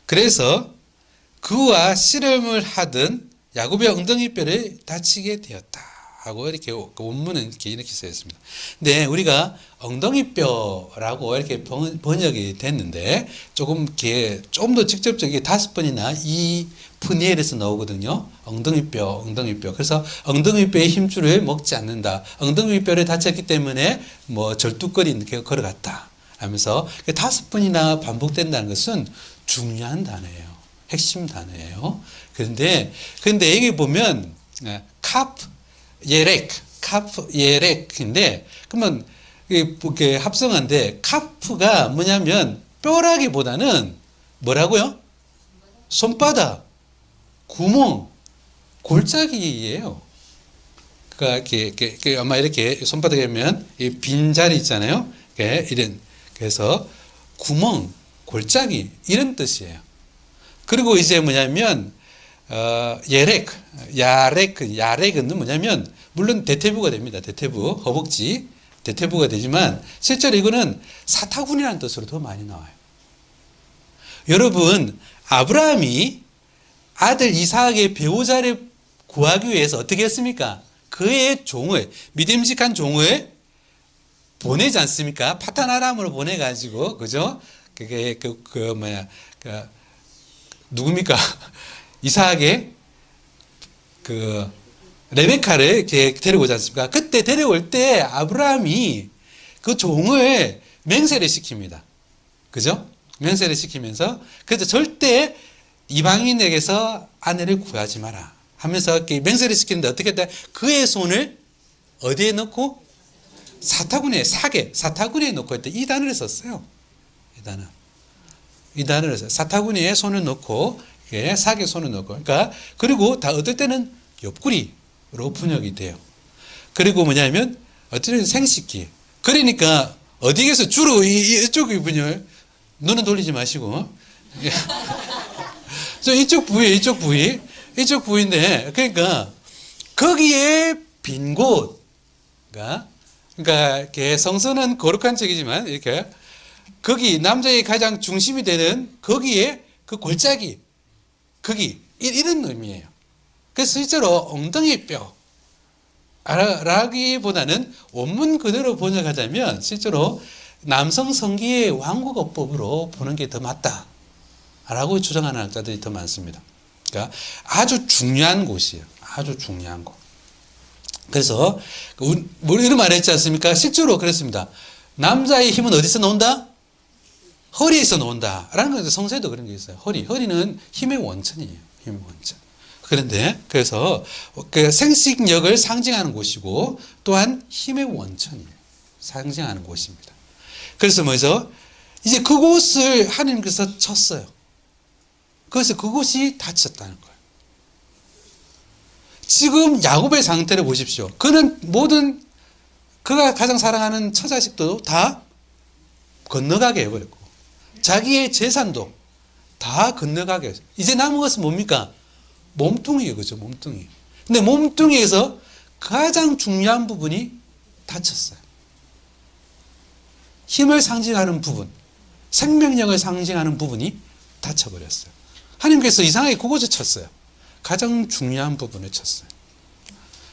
그래서 그와 씨름을 하던 야곱의 엉덩이뼈를 다치게 되었다 하고 이렇게 원문은 이렇게 써 있습니다. 근데 우리가 엉덩이뼈라고 이렇게 번역이 됐는데 조금 이렇게 좀 더 직접적이게 5번이나 이 푸니엘에서 나오거든요. 엉덩이뼈. 그래서 엉덩이뼈의 힘줄을 먹지 않는다. 엉덩이뼈를 다쳤기 때문에 뭐 절뚝거리 이렇게 걸어갔다 하면서 5번이나 반복된다는 것은 중요한 단어예요. 핵심 단어예요. 그런데 여기 보면 카프 예렉인데 그러면 이게 합성한데 카프가 뭐냐면 뼈라기보다는 뭐라고요? 손바닥, 구멍, 골짜기예요. 그러니까 이렇게 아마 이렇게 손바닥에 하면 빈 자리 있잖아요. 이런 그래서 구멍, 골짜기 이런 뜻이에요. 그리고 이제 뭐냐면 야렉은 뭐냐면 물론 대퇴부가 됩니다. 대퇴부, 허벅지 대퇴부가 되지만 실제로 이거는 사타구니라는 뜻으로 더 많이 나와요. 여러분 아브라함이 아들 이삭의 배우자를 구하기 위해서 어떻게 했습니까? 그의 종을 믿음직한 종을 보내지 않습니까? 파단 아람으로 보내가지고 그죠? 그게 누굽니까? 이삭의 레베카를 이렇게 데리고 오지 않습니까? 그때 데려올 때 아브라함이 그 종을 맹세를 시킵니다. 그죠? 맹세를 시키면서 그래서 절대 이방인에게서 아내를 구하지 마라 하면서 이렇게 맹세를 시키는데 어떻게 했다? 그의 손을 어디에 넣고? 사타구니에 넣고 했다. 이 단어를 썼어요. 이 단어를 썼어요. 사타구니에 손을 넣고 사계 손을 넣고 그러니까 그리고 다 어떨 때는 옆구리로 분역이 돼요. 그리고 뭐냐면 어쨌든 생식기. 그러니까 어디에서 주로 이쪽 부분을 눈은 돌리지 마시고 이쪽 부위인데 그러니까 거기에 빈 곳. 그러니까 성서는 거룩한 책이지만 이렇게 거기 남자의 가장 중심이 되는 거기에 그 골짜기 거기 이런 의미예요. 그래서 실제로 엉덩이뼈 라기보다는 원문 그대로 번역하자면 실제로 남성 성기의 왕국어법으로 보는 게 더 맞다라고 주장하는 학자들이 더 많습니다. 그러니까 아주 중요한 곳이에요. 아주 중요한 곳. 그래서 이런 말 했지 않습니까? 실제로 그랬습니다. 남자의 힘은 어디서 나온다? 허리에서 나온다. 라는 건 성서에도 그런 게 있어요. 허리는 힘의 원천이에요. 힘의 원천. 그런데 그래서 그 생식력을 상징하는 곳이고 또한 힘의 원천이에요. 상징하는 곳입니다. 그래서 뭐죠? 이제 그곳을 하나님께서 쳤어요. 그래서 그곳이 다쳤다는 거예요. 지금 야곱의 상태를 보십시오. 그는 그가 가장 사랑하는 처자식도 다 건너가게 해버렸고 자기의 재산도 다 건너가게 했어요. 이제 남은 것은 뭡니까? 몸뚱이에요. 그죠? 몸뚱이. 근데 몸뚱이에서 가장 중요한 부분이 다쳤어요. 힘을 상징하는 부분, 생명력을 상징하는 부분이 다쳐버렸어요. 하나님께서 이상하게 그곳을 쳤어요. 가장 중요한 부분을 쳤어요.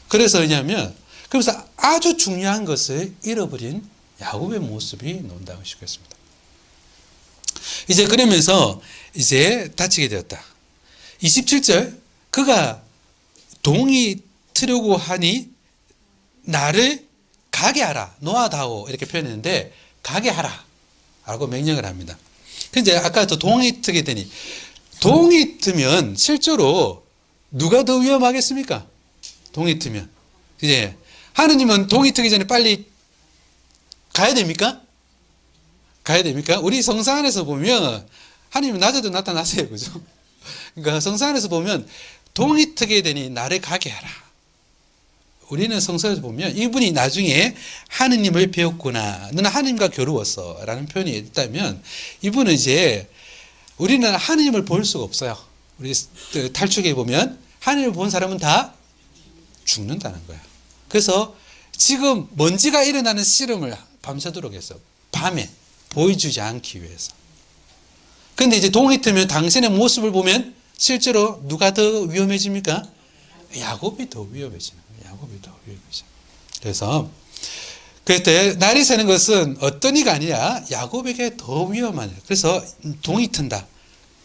그래서 왜냐하면 그래서 아주 중요한 것을 잃어버린 야곱의 모습이 나온다고 싶겠습니다. 이제 그러면서 이제 다치게 되었다. 27절 그가 동이 트려고 하니 나를 가게 하라. 노아다오 이렇게 표현했는데 가게 하라 라고 명령을 합니다. 근데 아까 또 동이 트게 되니 동이 트면 실제로 누가 더 위험하겠습니까? 동이 트면 이제 하느님은 동이 트기 전에 빨리 가야 됩니까? 우리 성서 안에서 보면 하느님은 낮에도 나타나세요. 그죠? 그러니까 성서 안에서 보면 동이 트게 되니 나를 가게 하라. 우리는 성서에서 보면 이분이 나중에 하느님을 배웠구나. 너는 하느님과 겨루었어. 라는 표현이 있다면 이분은 이제 우리는 하느님을 볼 수가 없어요. 우리 탈출기에 보면 하느님을 본 사람은 다 죽는다는 거예요. 그래서 지금 먼지가 일어나는 씨름을 밤새도록 했어. 밤에 보여주지 않기 위해서. 근데 이제 동이 트면 당신의 모습을 보면 실제로 누가 더 위험해집니까? 야곱이 더 위험해지는 거예요. 야곱이 더 위험해져. 그래서 그때 날이 새는 것은 어떤 이가 아니라 야곱에게 더 위험한 일. 그래서 동이 튼다.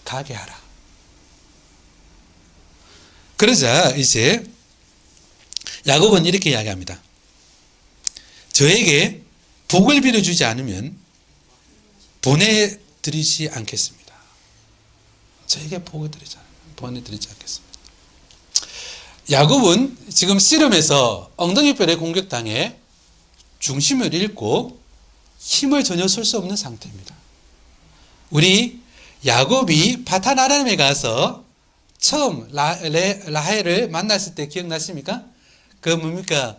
가게 하라. 그러자 이제 야곱은 이렇게 이야기합니다. 저에게 복을 빌어주지 않으면 보내드리지 않겠습니다. 저에게 복을 드리지 않으면 보내드리지 않겠습니다. 야곱은 지금 씨름에서 엉덩이뼈에 공격당해 중심을 잃고 힘을 전혀 쓸 수 없는 상태입니다. 우리 야곱이 파단 아람에 가서 처음 라헬을 만났을 때 기억나십니까? 그 뭡니까?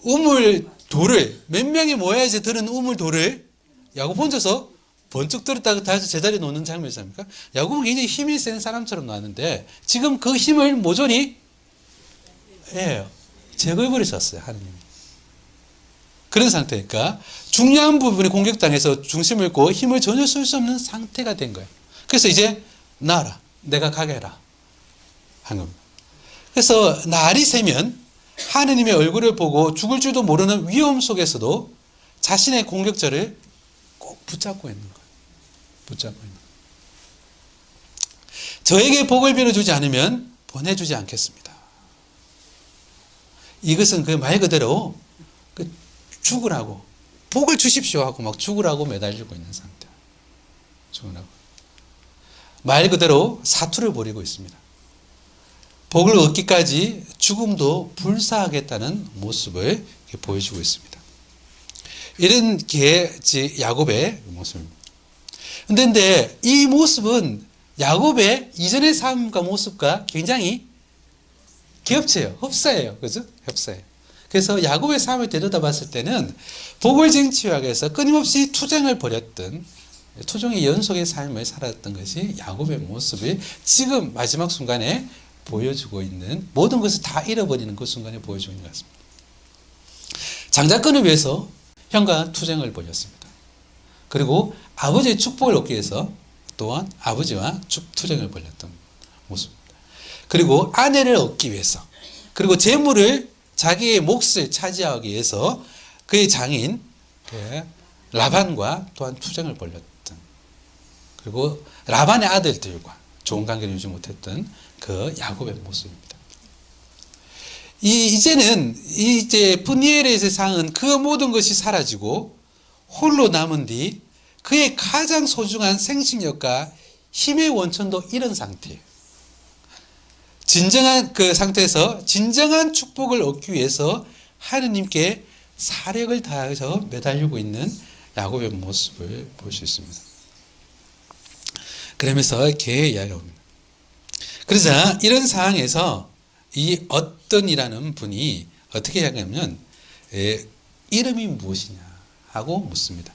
우물 돌을 몇 명이 모여야지 드는 우물 돌을 야곱 혼자서 번쩍 들었다가 다시 제자리에 놓는 장면이 있습니까? 야곱은 굉장히 힘이 센 사람처럼 나왔는데 지금 그 힘을 모조리 제거해버리셨어요. 하느님이. 그런 상태니까 중요한 부분에 공격당해서 중심을 잃고 힘을 전혀 쓸 수 없는 상태가 된 거예요. 그래서 이제 나와라. 내가 가게 해라. 한 겁니다. 그래서 날이 새면 하느님의 얼굴을 보고 죽을 줄도 모르는 위험 속에서도 자신의 공격자를 꼭 붙잡고 있는 거예요. 붙잡고 있는 거예요. 저에게 복을 빌어주지 않으면 보내주지 않겠습니다. 이것은 그 말 그대로 죽으라고 복을 주십시오 하고 막 죽으라고 매달리고 있는 상태. 죽으라고. 말 그대로 사투를 벌이고 있습니다. 복을 얻기까지 죽음도 불사하겠다는 모습을 보여주고 있습니다. 이런 게 야곱의 모습입니다. 그런데 이 모습은 야곱의 이전의 삶과 모습과 굉장히 겹쳐요. 흡사해요. 그죠? 흡사해요. 그래서 야곱의 삶을 들여다봤을 때는 복을 쟁취하기 위해서 끊임없이 투쟁을 벌였던 투쟁의 연속의 삶을 살았던 것이 야곱의 모습을 지금 마지막 순간에 보여주고 있는 모든 것을 다 잃어버리는 그 순간에 보여주고 있는 것 같습니다. 장자권을 위해서 형과 투쟁을 벌였습니다. 그리고 아버지의 축복을 얻기 위해서 또한 아버지와 투쟁을 벌였던 모습입니다. 그리고 아내를 얻기 위해서 그리고 재물을 자기의 몫을 차지하기 위해서 그의 장인 라반과 또한 투쟁을 벌였던 그리고 라반의 아들들과 좋은 관계를 유지 못했던 그 야곱의 모습입니다. 이제는 브니엘의 세상은 그 모든 것이 사라지고 홀로 남은 뒤 그의 가장 소중한 생식력과 힘의 원천도 잃은 상태예요. 진정한 그 상태에서 진정한 축복을 얻기 위해서 하느님께 사력을 다해서 매달리고 있는 야곱의 모습을 볼 수 있습니다. 그러면서 이렇게 이야기합니다. 그러자 이런 상황에서 이 어떤이라는 분이 어떻게 이야기하면 이름이 무엇이냐 하고 묻습니다.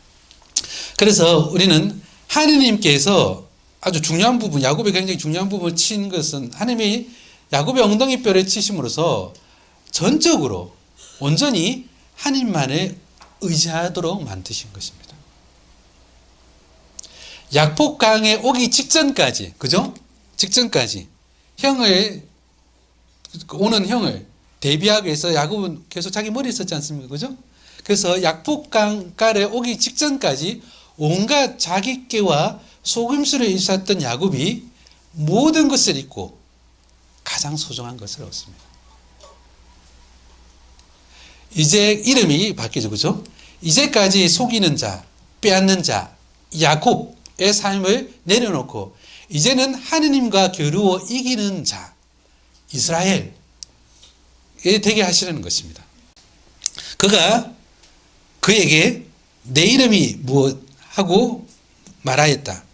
그래서 우리는 하느님께서 아주 중요한 부분, 야곱이 굉장히 중요한 부분을 친 것은 하느님이 야곱의 엉덩이뼈를 치심으로써 전적으로 온전히 하느님만을 의지하도록 만드신 것입니다. 약복강에 오기 직전까지, 그죠? 직전까지 오는 형을 대비하기 위해서 야곱은 계속 자기 머리에 있었지 않습니까? 그죠? 그래서 약복강가에 오기 직전까지 온갖 자기께와 속임수를 일삼았던 야곱이 모든 것을 잃고 가장 소중한 것을 얻습니다. 이제 이름이 바뀌죠. 그죠? 이제까지 속이는 자, 빼앗는 자, 야곱의 삶을 내려놓고 이제는 하느님과 겨루어 이기는 자, 이스라엘에 되게 하시려는 것입니다. 그가 그에게 내 이름이 무엇 하고 말하였다.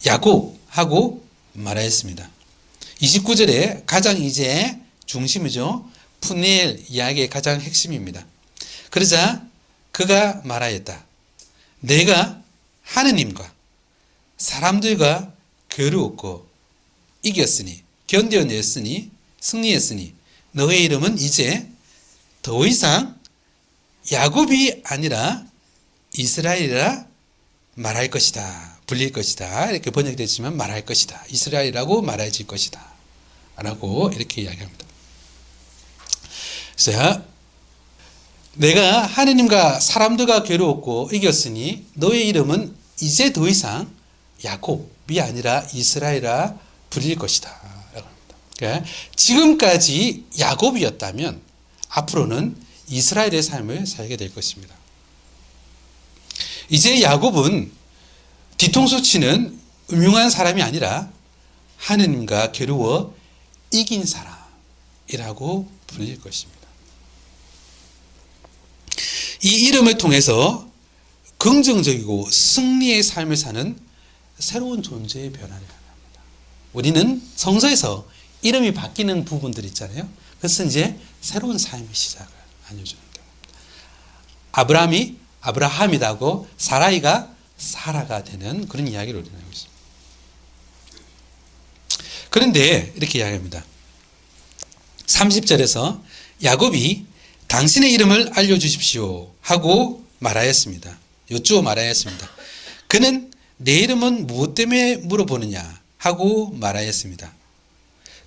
야곱 하고 말하였습니다. 29절에 가장 이제 중심이죠. 푸니엘 이야기의 가장 핵심입니다. 그러자 그가 말하였다. 내가 하느님과 사람들과 겨루었고 이겼으니 견뎌냈으니 승리했으니 너의 이름은 이제 더 이상 야곱이 아니라 이스라엘이라 말할 것이다. 불릴 것이다. 이렇게 번역되지만 말할 것이다. 이스라엘이라고 말해질 것이다. 라고 이렇게 이야기합니다. 자, 내가 하느님과 사람들과 괴로웠고 이겼으니 너의 이름은 이제 더 이상 야곱이 아니라 이스라엘이라 불릴 것이다. 그러니까 지금까지 야곱이었다면 앞으로는 이스라엘의 삶을 살게 될 것입니다. 이제 야곱은 뒤통수 치는 음흉한 사람이 아니라 하느님과 괴로워 이긴 사람이라고 불릴 것입니다. 이 이름을 통해서 긍정적이고 승리의 삶을 사는 새로운 존재의 변화를 합니다. 우리는 성서에서 이름이 바뀌는 부분들 있잖아요. 그것은 이제 새로운 삶의 시작을 알려주는 겁니다. 아브라함이 아브라함이라고 사라이가 사라가 되는 그런 이야기를 우리는 하고 있습니다. 그런데 이렇게 이야기합니다. 30절에서 야곱이 당신의 이름을 알려주십시오 하고 말하였습니다. 여쭈어 말하였습니다. 그는 내 이름은 무엇 때문에 물어보느냐 하고 말하였습니다.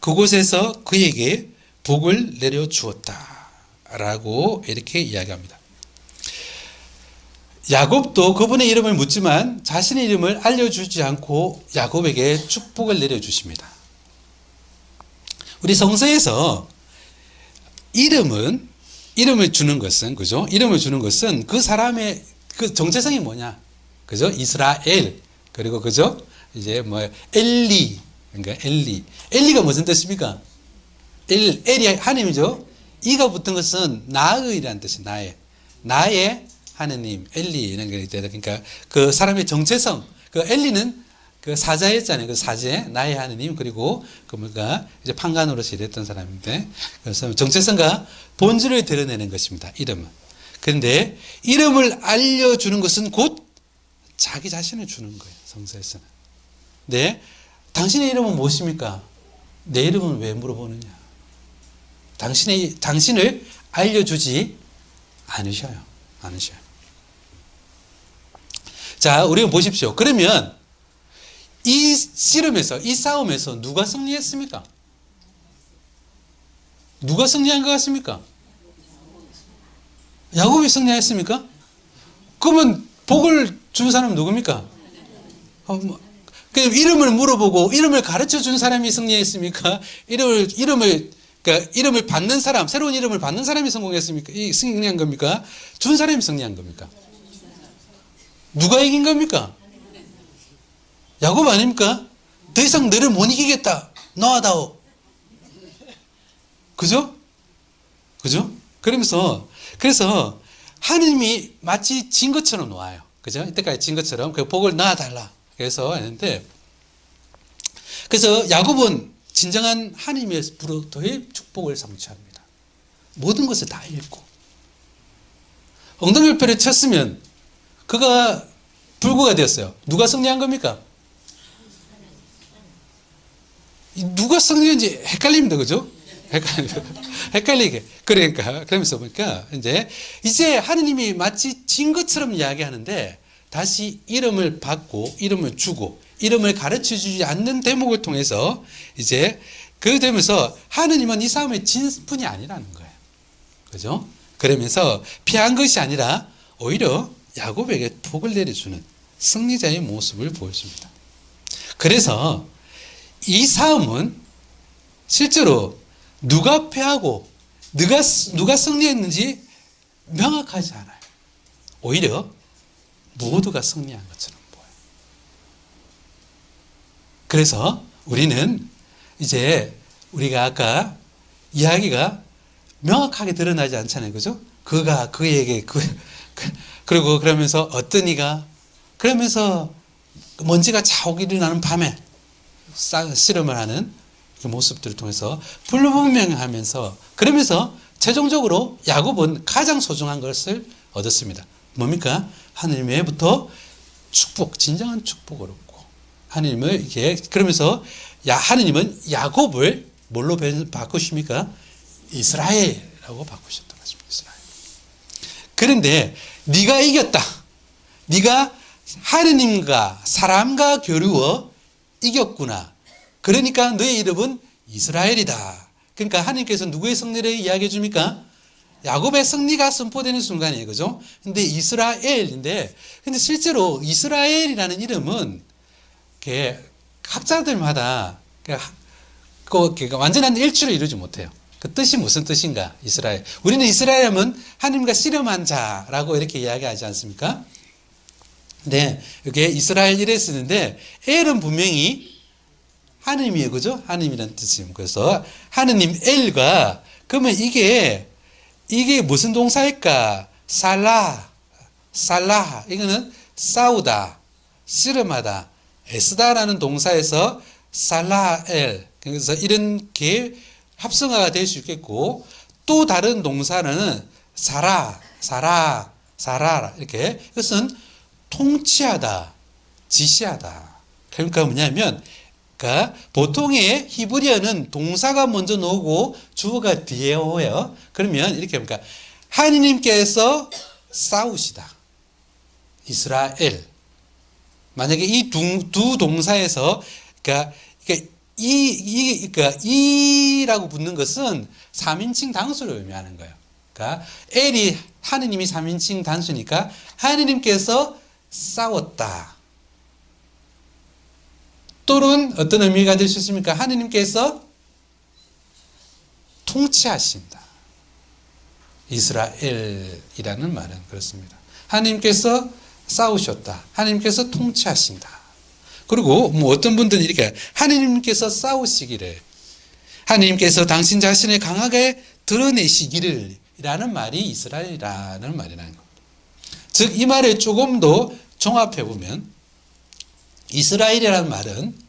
그곳에서 그에게 복을 내려주었다 라고 이렇게 이야기합니다. 야곱도 그분의 이름을 묻지만 자신의 이름을 알려주지 않고 야곱에게 축복을 내려주십니다. 우리 성서에서 이름을 주는 것은, 그죠? 이름을 주는 것은 그 사람의 그 정체성이 뭐냐? 그죠? 이스라엘. 그리고, 그죠? 이제 엘리. 그러니까 엘리가 무슨 뜻입니까? 엘이 하나님이죠? 이가 붙은 것은 나의라는 뜻이 나의 하느님, 엘리는 그러니까 그 사람의 정체성, 그 엘리는 그 사자였잖아요. 그 사제, 나의 하느님, 그리고 그가 이제 판관으로서 일했던 사람인데, 그래서 정체성과 본질을 드러내는 것입니다. 이름은. 그런데 이름을 알려주는 것은 곧 자기 자신을 주는 거예요. 성서에서는. 네, 당신의 이름은 무엇입니까? 내 이름은 왜 물어보느냐? 당신을 알려주지 않으셔요. 자, 우리가 보십시오. 그러면 이 씨름에서, 이 싸움에서 누가 승리했습니까? 누가 승리한 것 같습니까? 야곱이 승리했습니까? 그러면 복을 준 사람은 누굽니까? 이름을 물어보고 이름을 가르쳐 준 사람이 승리했습니까? 이름을 받는 사람, 새로운 이름을 받는 사람이 승리한 겁니까? 준 사람이 승리한 겁니까? 누가 이긴 겁니까? 야곱 아닙니까? 더 이상 너를 못 이기겠다. 너하다오. 그죠? 그래서 하느님이 마치 진 것처럼 놓아요. 그죠? 이때까지 진 것처럼 그 복을 놔달라. 그래서 했는데, 그래서 야곱은 진정한 하느님으로부터의 축복을 성취합니다. 모든 것을 다 잃고 엉덩이표를 쳤으면 그가 불구가 되었어요. 누가 승리한 겁니까? 누가 승리한지 헷갈립니다. 그죠? 헷갈리게. 그러면서 보니까 이제 하느님이 마치 진 것처럼 이야기하는데 다시 이름을 받고 이름을 주고 이름을 가르쳐 주지 않는 대목을 통해서 이제 그 되면서 하느님은 이 싸움에 진 분이 아니라는 거예요. 그죠? 그러면서 피한 것이 아니라 오히려 야곱에게 복을 내려주는 승리자의 모습을 보여줍니다. 그래서 이 싸움은 실제로 누가 패하고 누가 승리했는지 명확하지 않아요. 오히려 모두가 승리한 것처럼 보여요. 그래서 우리는 이제 우리가 아까 이야기가 명확하게 드러나지 않잖아요. 그죠? 그에게 그리고 그러면서 어떤 이가 그러면서 먼지가 자욱 일어나는 밤에 씨름을 하는 그 모습들을 통해서 불분명하면서 그러면서 최종적으로 야곱은 가장 소중한 것을 얻었습니다. 뭡니까? 하느님으로부터 축복, 진정한 축복을 얻고 하느님을 이렇게 그러면서 하느님은 야곱을 뭘로 바꾸십니까? 이스라엘이라고 바꾸셨던 것입니다. 이스라엘. 그런데 네가 이겼다. 네가 하느님과 사람과 겨루어 이겼구나. 그러니까 너의 이름은 이스라엘이다. 그러니까 하나님께서 누구의 승리를 이야기해 줍니까? 야곱의 승리가 선포되는 순간이에요. 그죠? 근데 이스라엘인데, 근데 실제로 이스라엘이라는 이름은 학자들마다 완전한 일치를 이루지 못해요. 그 뜻이 무슨 뜻인가? 이스라엘. 우리는 이스라엘 하면 하나님과 씨름한 자라고 이렇게 이야기하지 않습니까? 네, 이게 이스라엘 이래 쓰는데 엘은 분명히 하느님이에요. 그죠? 하느님이라는 뜻이에요. 그래서 하느님 엘과 그러면 이게 무슨 동사일까? 살라 이거는 싸우다, 씨름하다, 애쓰다라는 동사에서 살라엘 그래서 이런 게 합성어가 될 수 있겠고 또 다른 동사는 사라 이렇게 이것은 통치하다, 지시하다. 그러니까 뭐냐면 그러니까 보통의 히브리어는 동사가 먼저 나오고 주어가 뒤에 오요. 그러면 이렇게 합니까? 하느님께서 싸우시다. 이스라엘. 만약에 이 두 동사에서 그러니까 이라고 붙는 것은 3인칭 단수를 의미하는 거예요. 그러니까 엘이 하느님이 3인칭 단수니까 하느님께서 싸웠다. 또는 어떤 의미가 될 수 있습니까? 하느님께서 통치하신다. 이스라엘이라는 말은 그렇습니다. 하느님께서 싸우셨다. 하느님께서 통치하신다. 그리고 어떤 분들은 이렇게 하느님께서 싸우시기를 하느님께서 당신 자신을 강하게 드러내시기를 이라는 말이 이스라엘이라는 말이라는 겁니다. 즉 이 말을 조금 더 종합해 보면 이스라엘이라는 말은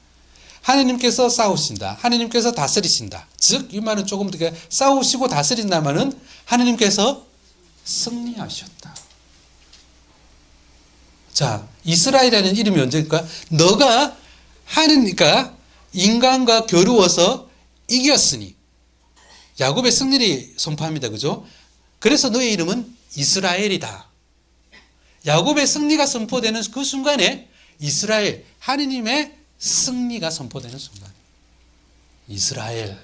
하느님께서 싸우신다. 하느님께서 다스리신다. 즉 이 말은 조금 더 싸우시고 다스린다면은 하느님께서 승리하셨다. 자, 이스라엘이라는 이름이 언제일까? 너가 하느님과 인간과 겨루어서 이겼으니 야곱의 승리를 선포합니다. 그죠? 그래서 너의 이름은 이스라엘이다. 야곱의 승리가 선포되는 그 순간에 이스라엘, 하느님의 승리가 선포되는 순간. 이스라엘.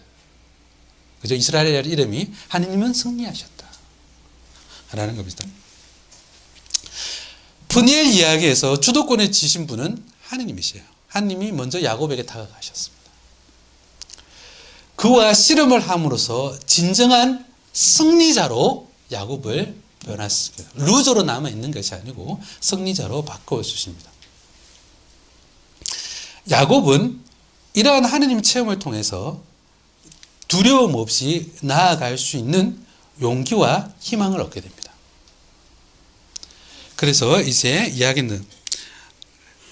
그죠? 이스라엘이라는 이름이 하느님은 승리하셨다. 라는 겁니다. 푸니엘 이야기에서 주도권을 지신 분은 하느님이시에요. 하느님이 먼저 야곱에게 다가가셨습니다. 그와 씨름을 함으로써 진정한 승리자로 야곱을 변화시켜요. 루저로 남아있는 것이 아니고 승리자로 바꿔주십니다. 야곱은 이러한 하느님 체험을 통해서 두려움 없이 나아갈 수 있는 용기와 희망을 얻게 됩니다. 그래서 이제 이야기는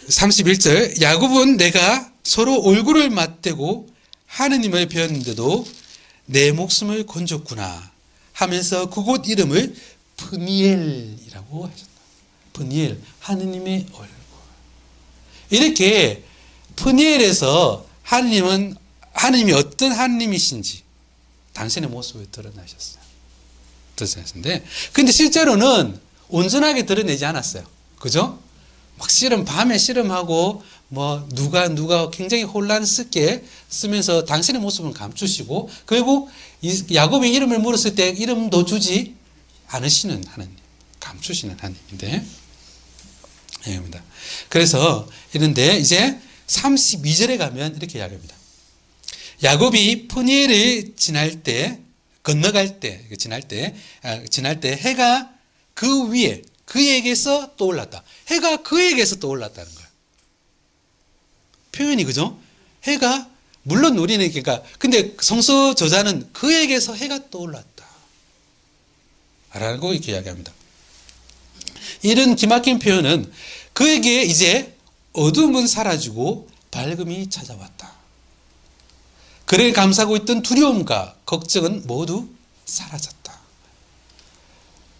31절 야곱은 내가 서로 얼굴을 맞대고 하느님을 배웠는데도 내 목숨을 건졌구나 하면서 그곳 이름을 푸니엘이라고 하셨다. 푸니엘, 하느님의 얼굴. 이렇게 푸니엘에서 하느님이 어떤 하느님이신지 당신의 모습을 드러나셨어요. 드러나셨는데, 근데 실제로는 온전하게 드러내지 않았어요. 그죠? 막 밤에 씨름하고, 누가 굉장히 혼란스럽게 쓰면서 당신의 모습을 감추시고, 결국 야곱의 이름을 물었을 때 이름도 주지 않으시는 하나님, 감추시는 하나님인데, 입니다. 그래서 이런데 이제 32절에 가면 이렇게 이야기합니다. 야곱이 푸니엘을 지날 때 해가 그 위에 그에게서 떠올랐다. 해가 그에게서 떠올랐다는 거예요. 표현이 그죠? 해가 물론 우리는 근데 성서 저자는 그에게서 해가 떠올랐다. 라고 이렇게 이야기합니다. 이런 기막힌 표현은 그에게 이제 어둠은 사라지고 밝음이 찾아왔다. 그를 감싸고 있던 두려움과 걱정은 모두 사라졌다.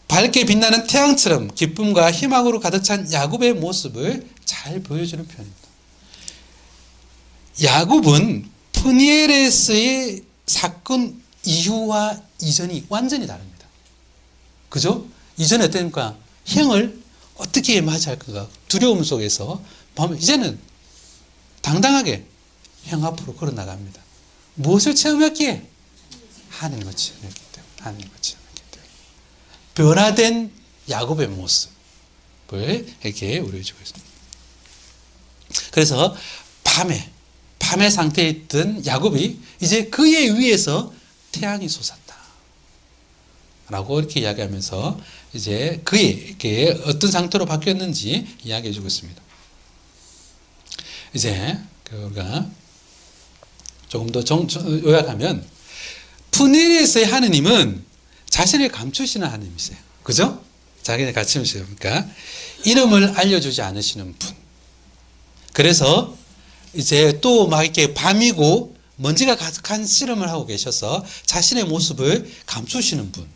밝게 빛나는 태양처럼 기쁨과 희망으로 가득 찬 야곱의 모습을 잘 보여주는 표현입니다. 야곱은 푸니엘에서의 사건 이후와 이전이 완전히 다릅니다. 그죠? 이전에 어땠습니까? 형을 어떻게 맞이할 건가 두려움 속에서 보면 이제는 당당하게 형 앞으로 걸어 나갑니다. 무엇을 체험했기에? 하나님을 체험했기 때문에. 하나님을 체험했기 때문에. 변화된 야곱의 모습을 이렇게 우려해주고 있습니다. 그래서 밤의 상태에 있던 야곱이 이제 그의 위에서 태양이 솟았다. 라고 이렇게 이야기하면서 이제 그에게 어떤 상태로 바뀌었는지 이야기해 주고 있습니다. 이제 우리가 조금 더 요약하면 푸니엘에서의 하느님은 자신을 감추시는 하느님이세요. 그죠? 자기를 감추시니까 이름을 알려주지 않으시는 분. 그래서 이제 또 막 이렇게 밤이고 먼지가 가득한 씨름을 하고 계셔서 자신의 모습을 감추시는 분.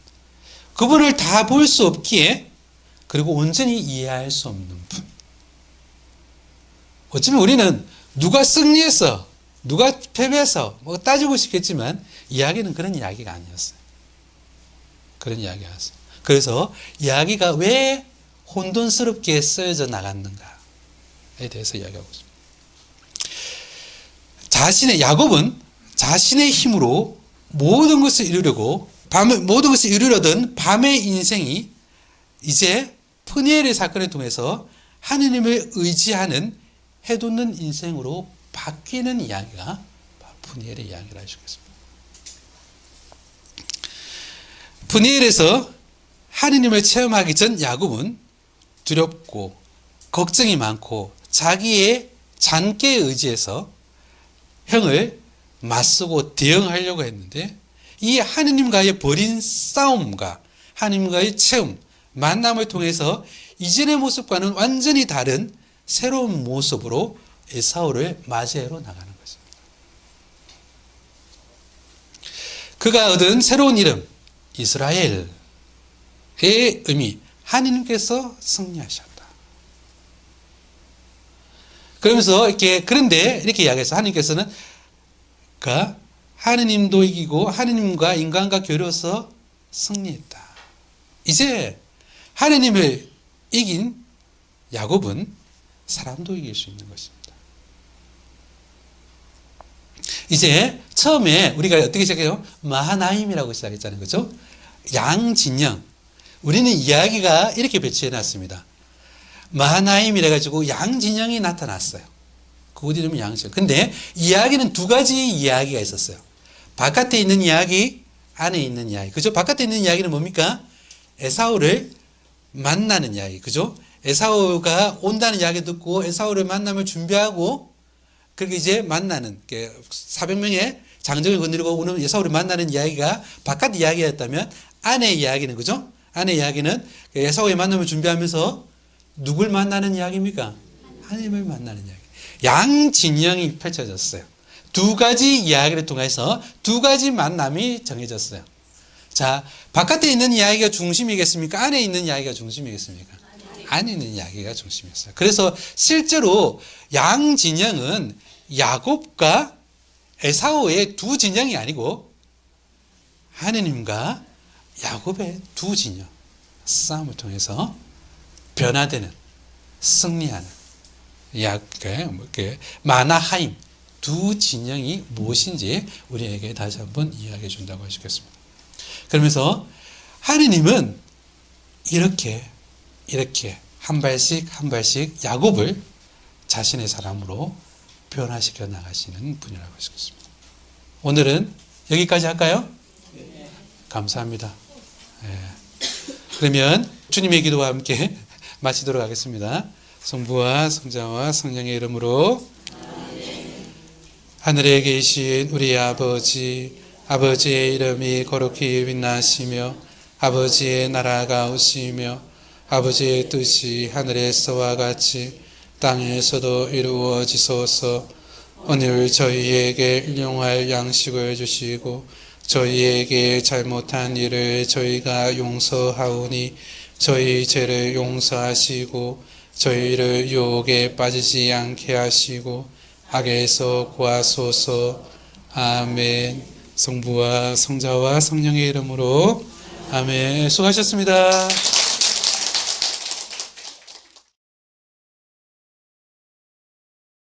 그분을 다 볼 수 없기에 그리고 온전히 이해할 수 없는 분. 어쩌면 우리는 누가 승리해서 누가 패배해서 뭐 따지고 싶겠지만 이야기는 그런 이야기가 아니었어요. 그런 이야기가 아니었어요. 그래서 이야기가 왜 혼돈스럽게 쓰여져 나갔는가에 대해서 이야기하고 있습니다. 야곱은 자신의 힘으로 모든 것을 이루려고 모든 것을 이루려던 밤의 인생이 이제 푸니엘의 사건을 통해서 하느님을 의지하는 해돋는 인생으로 바뀌는 이야기가 푸니엘의 이야기라 할 수 있습니다. 푸니엘에서 하느님을 체험하기 전 야곱은 두렵고 걱정이 많고 자기의 잔꾀에 의지해서 형을 맞서고 대응하려고 했는데 이 하느님과의 벌인 싸움과 하느님과의 체험, 만남을 통해서 이전의 모습과는 완전히 다른 새로운 모습으로 에사우를 맞이하러 나가는 것입니다. 그가 얻은 새로운 이름 이스라엘의 의미 하느님께서 승리하셨다. 그러면서 그런데 이렇게 이야기해서 하느님께서는 하느님도 이기고 하느님과 인간과 겨루어서 승리했다. 이제 하느님을 이긴 야곱은 사람도 이길 수 있는 것입니다. 이제 처음에 우리가 어떻게 시작해요? 마하나임이라고 시작했잖아요. 그렇죠? 양진영. 우리는 이야기가 이렇게 배치해 놨습니다. 마하나임이라 가지고 양진영이 나타났어요. 그 이름이 양진영. 근데 이야기는 두 가지 이야기가 있었어요. 바깥에 있는 이야기, 안에 있는 이야기. 그죠? 바깥에 있는 이야기는 뭡니까? 에사우를 만나는 이야기. 그죠? 에사우가 온다는 이야기 듣고 에사우를 만나면 준비하고 그렇게 이제 만나는 400명의 장정을 거느리고 오는 에사우를 만나는 이야기가 바깥 이야기였다면 안의 이야기는 그죠? 안의 이야기는 에사우의 만남을 준비하면서 누굴 만나는 이야기입니까? 하나님을 만나는 이야기. 양진영이 펼쳐졌어요. 두 가지 이야기를 통해서 두 가지 만남이 정해졌어요. 자, 바깥에 있는 이야기가 중심이겠습니까? 안에 있는 이야기가 중심이겠습니까? 안에 있는 이야기가 중심이었어요. 그래서 실제로 양진영은 야곱과 에사우의 두 진영이 아니고 하느님과 야곱의 두 진영 싸움을 통해서 변화되는 승리하는 마나하임 두 진영이 무엇인지 우리에게 다시 한번 이야기해 준다고 하시겠습니다. 그러면서 하느님은 이렇게 한 발씩 한 발씩 야곱을 자신의 사람으로 변화시켜 나가시는 분이라고 하시겠습니다. 오늘은 여기까지 할까요? 감사합니다. 그러면 주님의 기도와 함께 마치도록 하겠습니다. 성부와 성자와 성령의 이름으로 하늘에 계신 우리 아버지의 이름이 거룩히 빛나시며 아버지의 나라가 오시며 아버지의 뜻이 하늘에서와 같이 땅에서도 이루어지소서. 오늘 저희에게 일용할 양식을 주시고 저희에게 잘못한 일을 저희가 용서하오니 저희 죄를 용서하시고 저희를 유혹에 빠지지 않게 하시고 악에서 구하소서. 아멘. 성부와 성자와 성령의 이름으로 아멘. 수고하셨습니다.